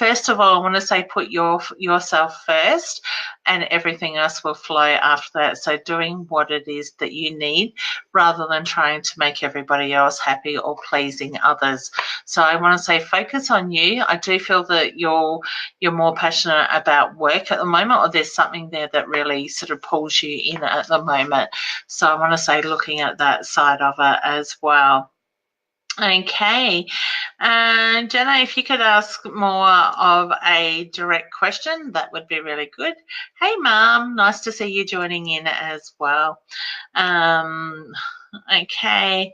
first of all, I want to say put yourself first, and everything else will flow after that. So doing what it is that you need rather than trying to make everybody else happy or pleasing others. So I want to say focus on you. I do feel that you're more passionate about work at the moment, or there's something there that really sort of pulls you in at the moment. So I want to say looking at that side of it as well. Okay, and Jenna, if you could ask more of a direct question, that would be really good. Hey, Mum, nice to see you joining in as well. Okay.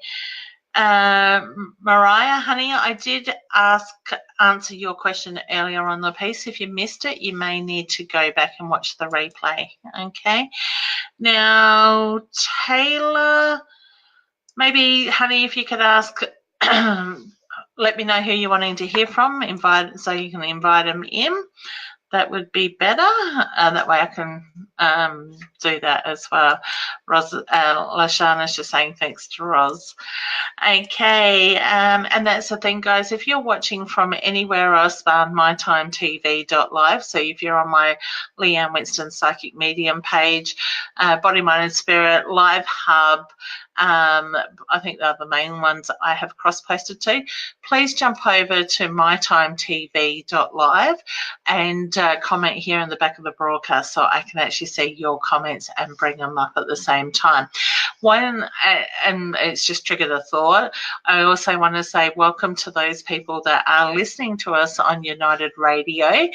Mariah, honey, I did answer your question earlier on the piece. If you missed it, you may need to go back and watch the replay. Okay. Now, Taylor, maybe, honey, if you could ask, let me know who you're wanting to hear from, so you can invite them in. That would be better. That way I can do that as well. Lashana's just saying thanks to Roz. Okay, and that's the thing, guys. If you're watching from anywhere else than mytimetv.live, so if you're on my Leanne Winston Psychic Medium page, Body, Mind and Spirit, Live Hub, I think they're the main ones I have cross-posted to, please jump over to mytimetv.live and comment here in the back of the broadcast so I can actually see your comments and bring them up at the same time. And it's just triggered a thought, I also want to say welcome to those people that are listening to us on United Radio,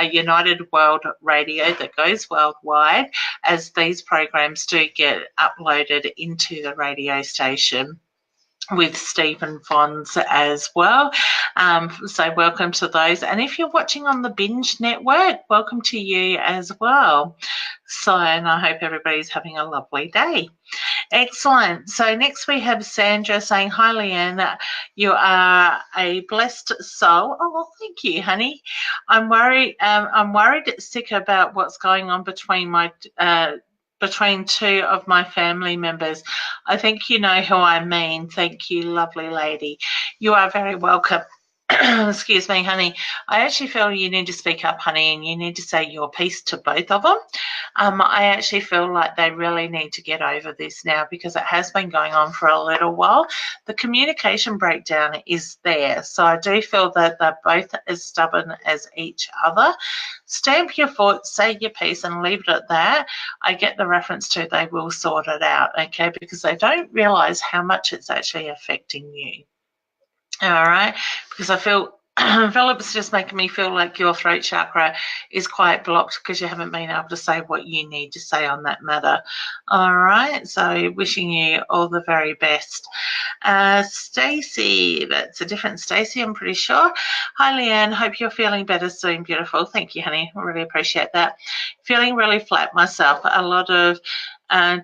United World Radio that goes worldwide, as these programs do get uploaded into the radio station with Stephen Fons as well. So welcome to those. And if you're watching on the Binge Network, welcome to you as well. So, and I hope everybody's having a lovely day. Excellent. So next we have Sandra saying, hi, Leanne, you are a blessed soul. Oh, well, thank you, honey. I'm worried sick about what's going on between two of my family members. I think you know who I mean. Thank you, lovely lady. You are very welcome. Excuse me, honey. I actually feel you need to speak up, honey, and you need to say your piece to both of them. I actually feel like they really need to get over this now because it has been going on for a little while. The communication breakdown is there. So I do feel that they're both as stubborn as each other. Stamp your foot, say your piece, and leave it at that. I get the reference to they will sort it out, okay, because they don't realise how much it's actually affecting you. All right, because I feel Philip's just making me feel like your throat chakra is quite blocked because you haven't been able to say what you need to say on that matter. All right, so wishing you all the very best. Stacey, that's a different Stacey, I'm pretty sure. Hi, Leanne, hope you're feeling better soon. Beautiful. Thank you, honey. I really appreciate that. Feeling really flat myself. A lot of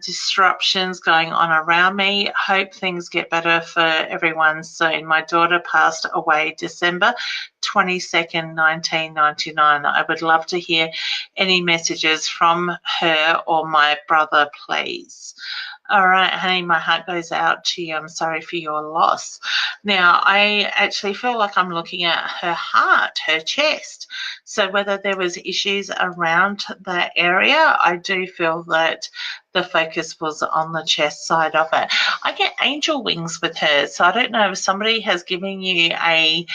disruptions going on around me. Hope things get better for everyone soon. My daughter passed away December 22nd, 1999. I would love to hear any messages from her or my brother, please. All right, honey, my heart goes out to you. I'm sorry for your loss. Now, I actually feel like I'm looking at her heart, her chest. So whether there was issues around that area, I do feel that the focus was on the chest side of it. I get angel wings with her. So I don't know if somebody has given you a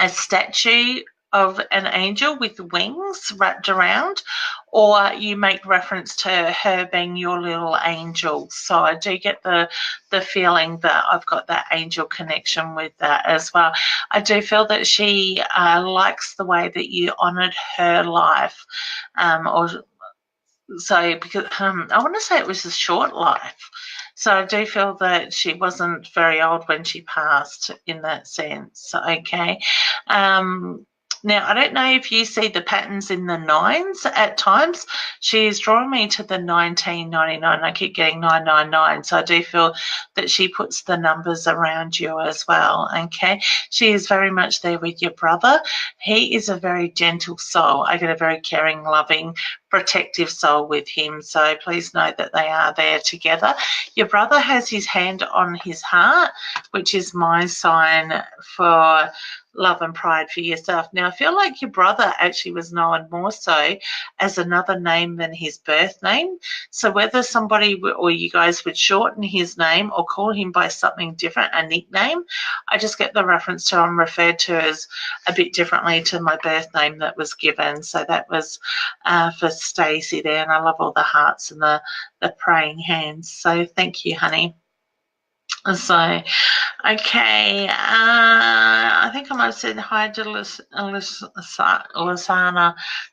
statue of an angel with wings wrapped around, or you make reference to her being your little angel. So I do get the feeling that I've got that angel connection with that as well. I do feel that she likes the way that you honoured her life, because I want to say it was a short life. So I do feel that she wasn't very old when she passed in that sense, okay? Now, I don't know if you see the patterns in the nines at times. She's drawing me to the 1999. I keep getting 999. So I do feel that she puts the numbers around you as well, okay? She is very much there with your brother. He is a very gentle soul. I get a very caring, loving, protective soul with him. So please know that they are there together. Your brother has his hand on his heart, which is my sign for love and pride for yourself. Now, I feel like your brother actually was known more so as another name than his birth name. So whether somebody or you guys would shorten his name or call him by something different, a nickname, I just get the reference to I'm referred to as a bit differently to my birth name that was given. So that was for Stacey there, and I love all the hearts and the praying hands. So thank you, honey. So, okay, I think I might have said hi to Lasana,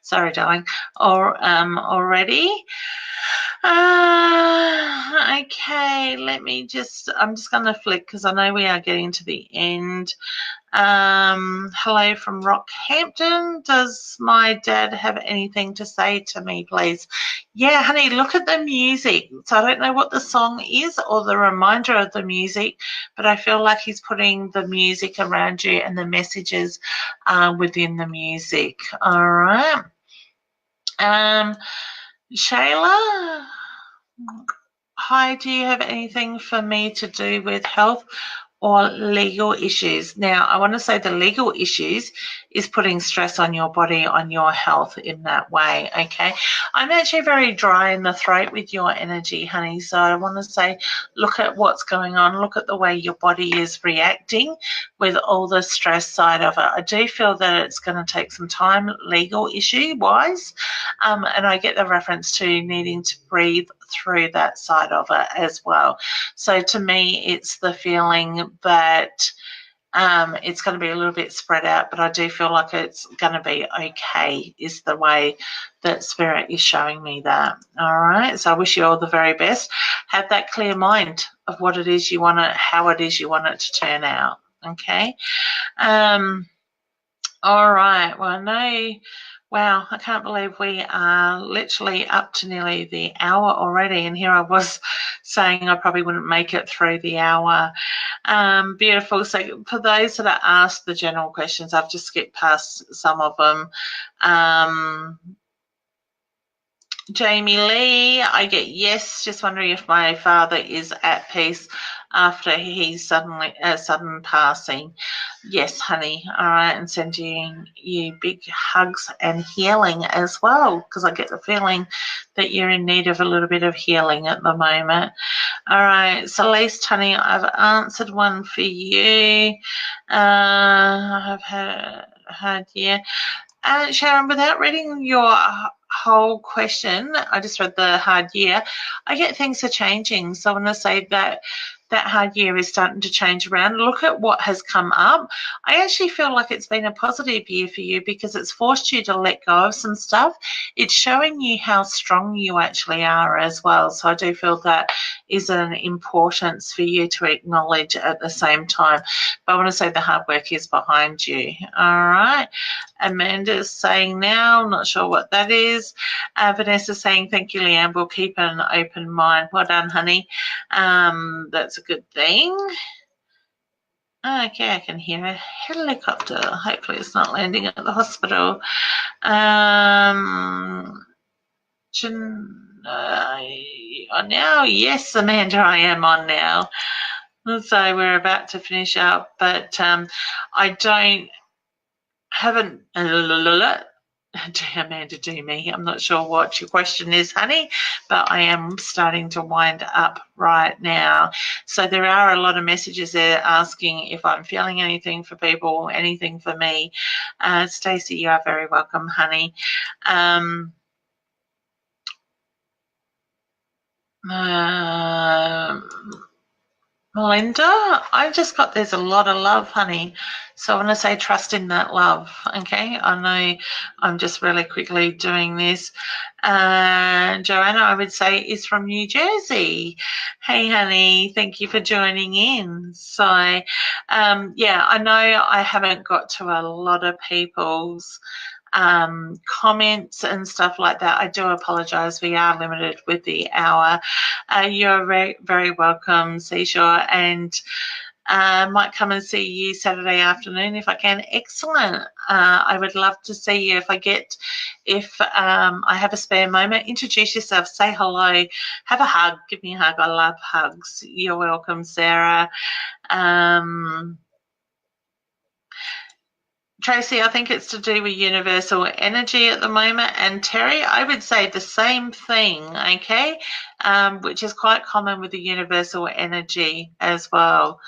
sorry, darling, already. Okay, I'm just going to flick because I know we are getting to the end. Hello from Rockhampton. Does my dad have anything to say to me, please? Yeah, honey, look at the music. So I don't know what the song is or the reminder of the music, but I feel like he's putting the music around you and the messages within the music. All right. Shayla, hi, do you have anything for me to do with health or legal issues? Now, I want to say the legal issues is putting stress on your body, on your health in that way, okay? I'm actually very dry in the throat with your energy, honey, so I want to say look at what's going on. Look at the way your body is reacting with all the stress side of it. I do feel that it's going to take some time legal issue-wise, and I get the reference to needing to breathe through that side of it as well. So to me, it's the feeling that it's going to be a little bit spread out, but I do feel like it's going to be okay is the way that Spirit is showing me that. All right. So I wish you all the very best. Have that clear mind of what it is you want it, how it is you want it to turn out. Okay. All right. Well, I know. Wow, I can't believe we are literally up to nearly the hour already, and here I was saying I probably wouldn't make it through the hour. Beautiful. So for those that are asked the general questions, I've just skipped past some of them. Jamie Lee, I get yes, just wondering if my father is at peace after his sudden passing. Yes, honey. All right, and sending you big hugs and healing as well, because I get the feeling that you're in need of a little bit of healing at the moment. All right, Celeste, honey, I've answered one for you. I've had yeah. Sharon, without reading your whole question, I just read the hard year. I get things are changing. So I want to say that that hard year is starting to change around. Look at what has come up. I actually feel like it's been a positive year for you because it's forced you to let go of some stuff. It's showing you how strong you actually are as well. So I do feel that is an importance for you to acknowledge at the same time. But I want to say the hard work is behind you. All right. Amanda's saying now, not sure what that is. Vanessa's saying, thank you, Leanne. We'll keep an open mind. Well done, honey. That's a good thing. Okay, I can hear a helicopter. Hopefully it's not landing at the hospital. Now, yes, Amanda, I am on now. So we're about to finish up, but I haven't Amanda, do me. I'm not sure what your question is, honey, but I am starting to wind up right now. So there are a lot of messages there asking if I'm feeling anything for people, anything for me. Stacey, you are very welcome, honey. Melinda, I just got there's a lot of love, honey. So I want to say trust in that love, okay? I know I'm just really quickly doing this. Joanna, I would say, is from New Jersey. Hey, honey, thank you for joining in. So, yeah, I know I haven't got to a lot of people's comments and stuff like that. I do apologize. We are limited with the hour. You're very, very welcome, Seashore. And Might come and see you Saturday afternoon if I can. Excellent. I would love to see you if I have a spare moment. Introduce yourself, say hello, have a hug, give me a hug. I love hugs. You're welcome, Sarah. Tracy, I think it's to do with universal energy at the moment. And Terry, I would say the same thing, okay, which is quite common with the universal energy as well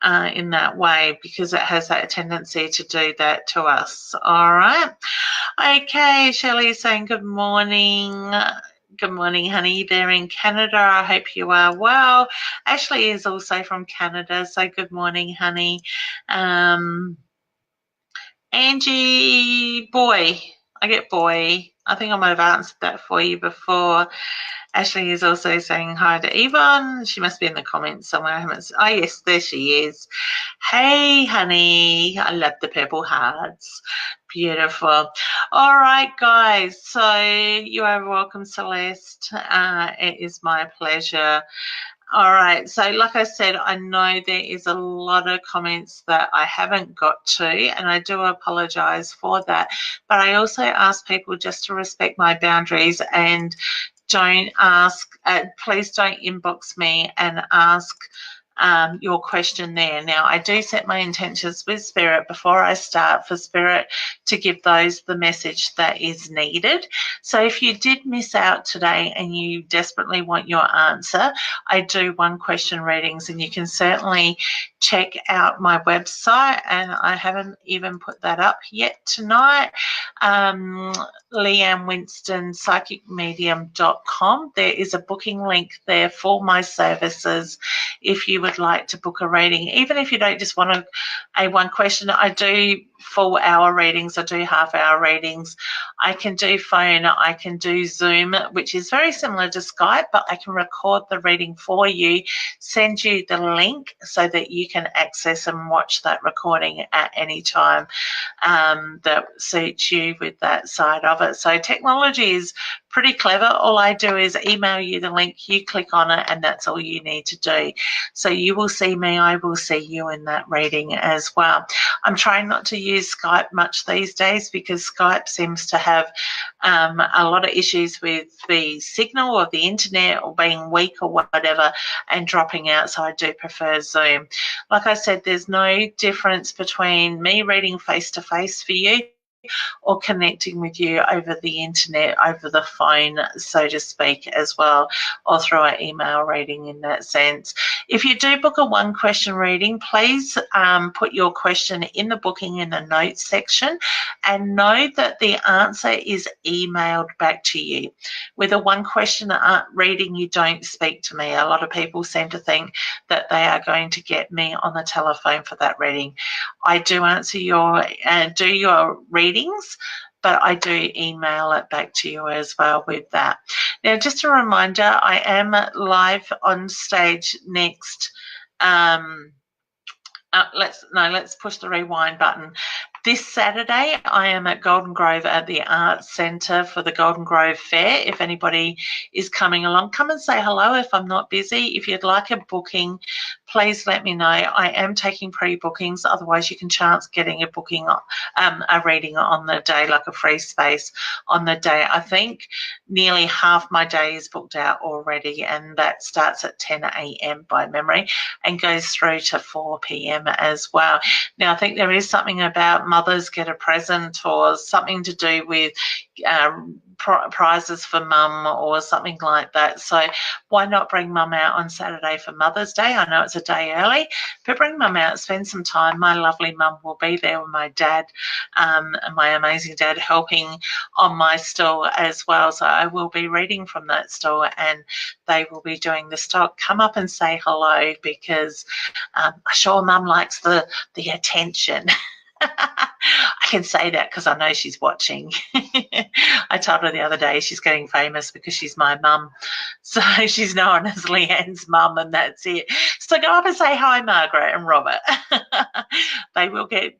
in that way, because it has that tendency to do that to us. All right. Okay, Shelley is saying good morning. Good morning, honey. They're in Canada. I hope you are well. Ashley is also from Canada, so good morning, honey. Angie, boy. I get boy. I think I might have answered that for you before. Ashley is also saying hi to Yvonne. She must be in the comments somewhere. Oh, yes, there she is. Hey, honey. I love the purple hearts. Beautiful. All right, guys. So you are welcome, Celeste. It is my pleasure. All right, so like I said, I know there is a lot of comments that I haven't got to, and I do apologize for that. But I also ask people just to respect my boundaries and don't ask, please don't inbox me and ask your question there. Now, I do set my intentions with Spirit before I start for Spirit to give those the message that is needed. So if you did miss out today and you desperately want your answer, I do one question readings, and you can certainly check out my website, and I haven't even put that up yet tonight. Leanne Winston, psychicmedium.com. There is a booking link there for my services if you would like to book a reading. Even if you don't just want a one question, I do full hour readings, I do half hour readings. I can do phone, I can do Zoom, which is very similar to Skype, but I can record the reading for you, send you the link so that you can access and watch that recording at any time that suits you with that side of it. So technology is pretty clever. All I do is email you the link, you click on it, and that's all you need to do. So you will see me, I will see you in that reading as well. I'm trying not to use Skype much these days because Skype seems to have a lot of issues with the signal or the internet or being weak or whatever and dropping out, so I do prefer Zoom. Like I said, there's no difference between me reading face-to-face for you or connecting with you over the internet, over the phone, so to speak, as well, or through an email reading in that sense. If you do book a one question reading, please put your question in the booking in the notes section, and know that the answer is emailed back to you. With a one question reading, you don't speak to me. A lot of people seem to think that they are going to get me on the telephone for that reading. I do answer your readings, but I do email it back to you as well with that. Now, just a reminder, I am live on stage next. Let's push the rewind button. This Saturday, I am at Golden Grove at the Arts Centre for the Golden Grove Fair. If anybody is coming along, come and say hello if I'm not busy. If you'd like a booking, please let me know. I am taking pre-bookings. Otherwise, you can chance getting a booking, a reading on the day, like a free space on the day. I think nearly half my day is booked out already, and that starts at 10 a.m. by memory and goes through to 4 p.m. as well. Now, I think there is something about mothers get a present or something to do with prizes for mum or something like that. So why not bring mum out on Saturday for Mother's Day? I know it's a day early, but bring mum out, spend some time. My lovely mum will be there with my dad, my amazing dad, helping on my stall as well. So I will be reading from that stall and they will be doing the stock. Come up and say hello, because I'm sure mum likes the attention. I can say that because I know she's watching. I told her the other day she's getting famous because she's my mum. So she's known as Leanne's mum, and that's it. So go up and say hi, Margaret and Robert.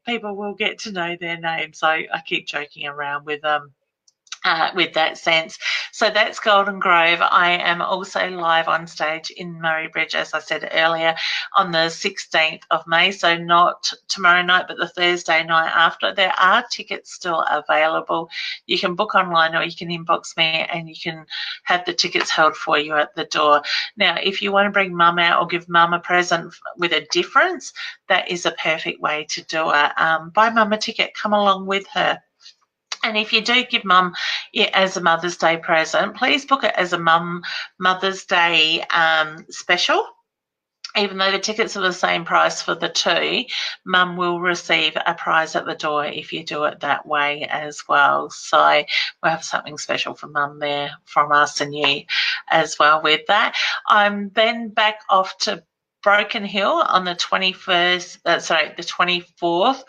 People will get to know their names. So I keep joking around with that sense. So that's Golden Grove. I am also live on stage in Murray Bridge, as I said earlier, on the 16th of May. So not tomorrow night, but the Thursday night after. There are tickets still available. You can book online or you can inbox me and you can have the tickets held for you at the door. Now, if you want to bring mum out or give mum a present with a difference, that is a perfect way to do it. Buy mum a ticket, come along with her. And if you do give mum it as a Mother's Day present, please book it as a Mother's Day special. Even though the tickets are the same price for the two, mum will receive a prize at the door if you do it that way as well. So we'll have something special for mum there from us and you as well with that. I'm then back off to Broken Hill on the 24th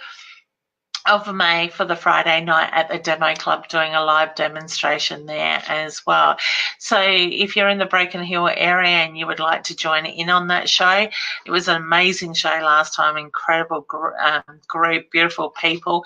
of May for the Friday night at the Demo Club, doing a live demonstration there as well. So if you're in the Broken Hill area and you would like to join in on that show, it was an amazing show last time, incredible group, beautiful people.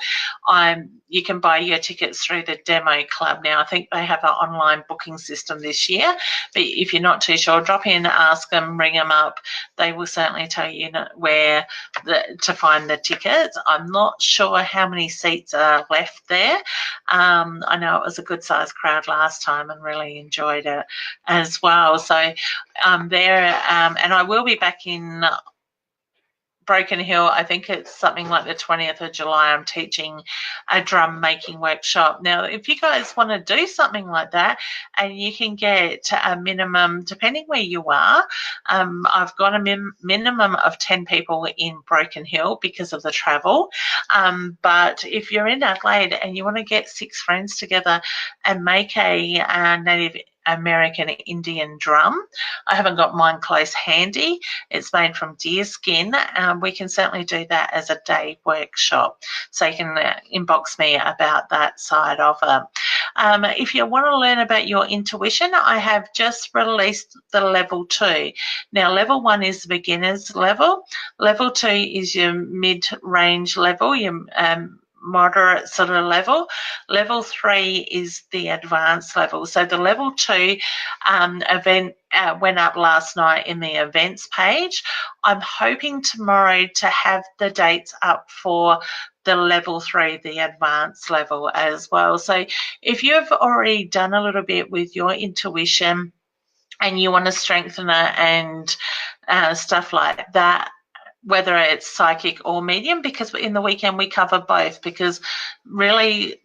You can buy your tickets through the Demo Club now. I think they have an online booking system this year, but if you're not too sure, drop in, ask them, ring them up. They will certainly tell you where to find the tickets. I'm not sure how many seats are left there. I know it was a good sized crowd last time and really enjoyed it as well. So there, and I will be back in Broken Hill. I think it's something like the 20th of July. I'm teaching a drum making workshop. Now, if you guys want to do something like that and you can get a minimum, depending where you are, I've got a minimum of 10 people in Broken Hill because of the travel. But if you're in Adelaide and you want to get 6 friends together and make a Native American Indian drum, I haven't got mine close handy. It's made from deer skin. We can certainly do that as a day workshop. So you can inbox me about that side of it. If you want to learn about your intuition, I have just released the level 2. Now, level 1 is the beginner's level. Level 2 is your mid-range level, your moderate sort of level. Level 3 is the advanced level. So the level 2 event went up last night in the events page. I'm hoping tomorrow to have the dates up for the level 3, the advanced level as well. So if you've already done a little bit with your intuition and you want to strengthen it and stuff like that, whether it's psychic or medium, because in the weekend we cover both, because really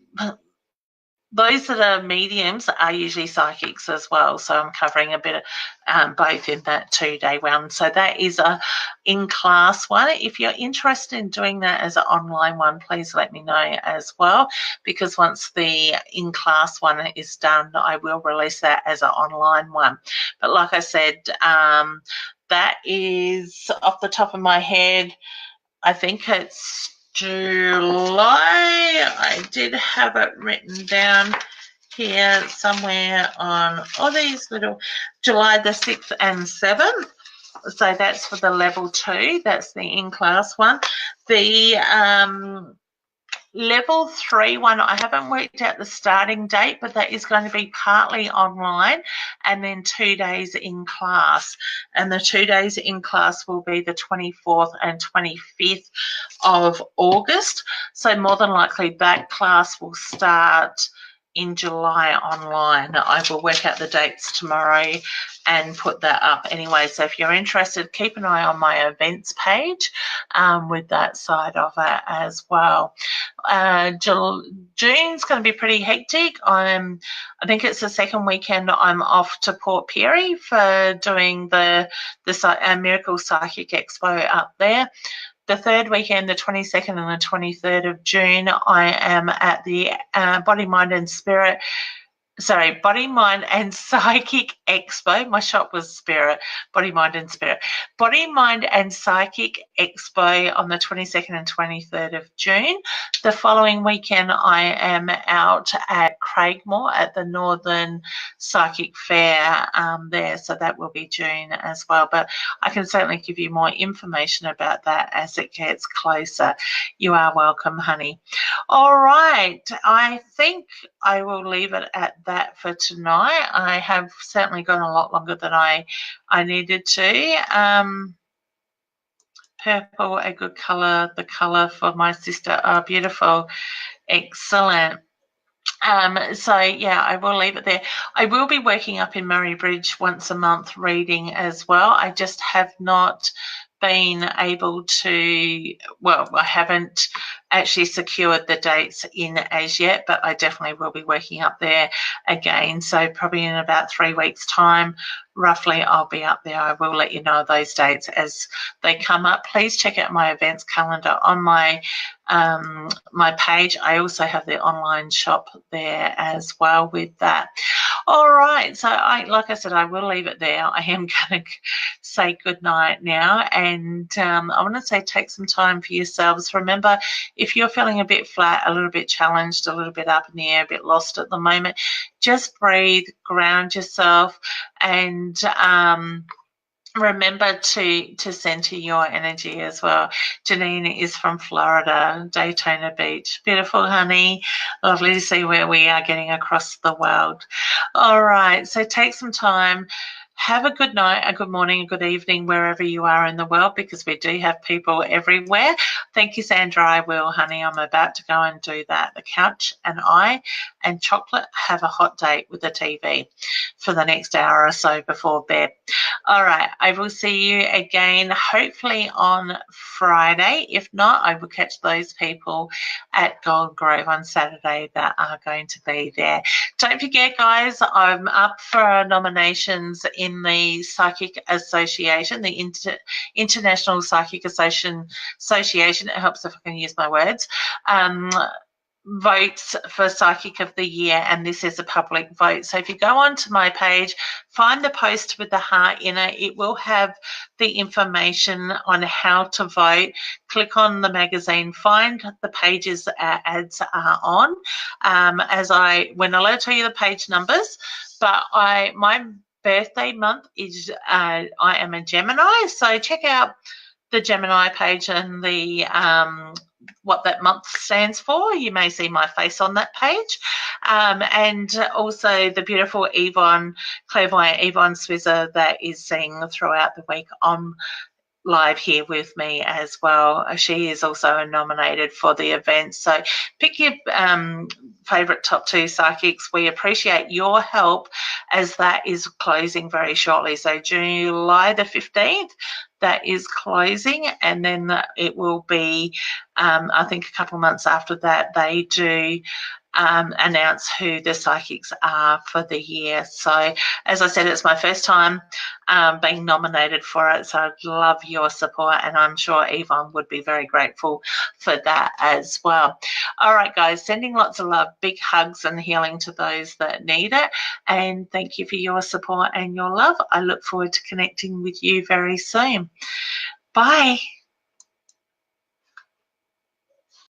those that are mediums are usually psychics as well. So I'm covering a bit of both in that 2-day one. So that is a in-class one. If you're interested in doing that as an online one, please let me know as well, because once the in-class one is done, I will release that as an online one. But like I said, that is off the top of my head, I think it's July. I did have it written down here somewhere on all these little, July the 6th and 7th. So that's for the level 2. That's the in-class one. The level 3 one, I haven't worked out the starting date, but that is going to be partly online and then 2 days in class. And the 2 days in class will be the 24th and 25th of August. So more than likely that class will start in July online. I will work out the dates tomorrow and put that up anyway. So if you're interested, keep an eye on my events page with that side of it as well. June's going to be pretty hectic. I think it's the second weekend I'm off to Port Pirie for doing the Miracle Psychic Expo up there. The third weekend, the 22nd and the 23rd of June, I am at the Body, Mind and Psychic Expo. My shop was Spirit, Body, Mind and Spirit. Body, Mind and Psychic Expo on the 22nd and 23rd of June. The following weekend, I am out at Craigmore at the Northern psychic fair there, so that will be June as well. But I can certainly give you more information about that as it gets closer. You are welcome, honey. All right, I think I will leave it at that for tonight. I have certainly gone a lot longer than I needed to. Purple, a good colour, the colour for my sister. Oh, beautiful. Excellent. So yeah, I will leave it there. I will be working up in Murray Bridge once a month reading as well. I just have not been able to, well, I haven't actually secured the dates in as yet, but I definitely will be working up there again. So probably in about 3 weeks' time, roughly, I'll be up there. I will let you know those dates as they come up. Please check out my events calendar on my my page. I also have the online shop there as well with that. All right, so like I said, I will leave it there. I am going to say good night now, and I want to say take some time for yourselves. Remember, if you're feeling a bit flat, a little bit challenged, a little bit up in the air, a bit lost at the moment, just breathe, ground yourself, and remember to center your energy as well. Janine is from Florida, Daytona Beach. Beautiful, honey. Lovely to see where we are getting across the world. All right, so take some time. Have a good night, a good morning, a good evening, wherever you are in the world, because we do have people everywhere. Thank you, Sandra. I will, honey. I'm about to go and do that. The couch and I and chocolate have a hot date with the TV for the next hour or so before bed. All right, I will see you again, hopefully on Friday. If not, I will catch those people at Gold Grove on Saturday that are going to be there. Don't forget, guys, I'm up for nominations in the Psychic Association, the International Psychic Association. It helps if I can use my words. Votes for Psychic of the Year, and this is a public vote. So if you go onto my page, find the post with the heart in it. It will have the information on how to vote. Click on the magazine, find the pages ads are on. We're not allowed to tell you the page numbers, but my birthday month is I am a Gemini, so check out the Gemini page and the what that month stands for. You may see my face on that page. And also the beautiful clairvoyant Yvonne Swizzer that is seeing throughout the week on live here with me as well. She is also nominated for the event. So pick your favourite top 2 psychics. We appreciate your help as that is closing very shortly. So July the 15th, that is closing, and then it will be, I think a couple of months after that, they do announce who the psychics are for the year. So as I said, it's my first time being nominated for it, so I'd love your support, and I'm sure Yvonne would be very grateful for that as well. All right, guys, sending lots of love, big hugs and healing to those that need it, and thank you for your support and your love. I look forward to connecting with you very soon. Bye.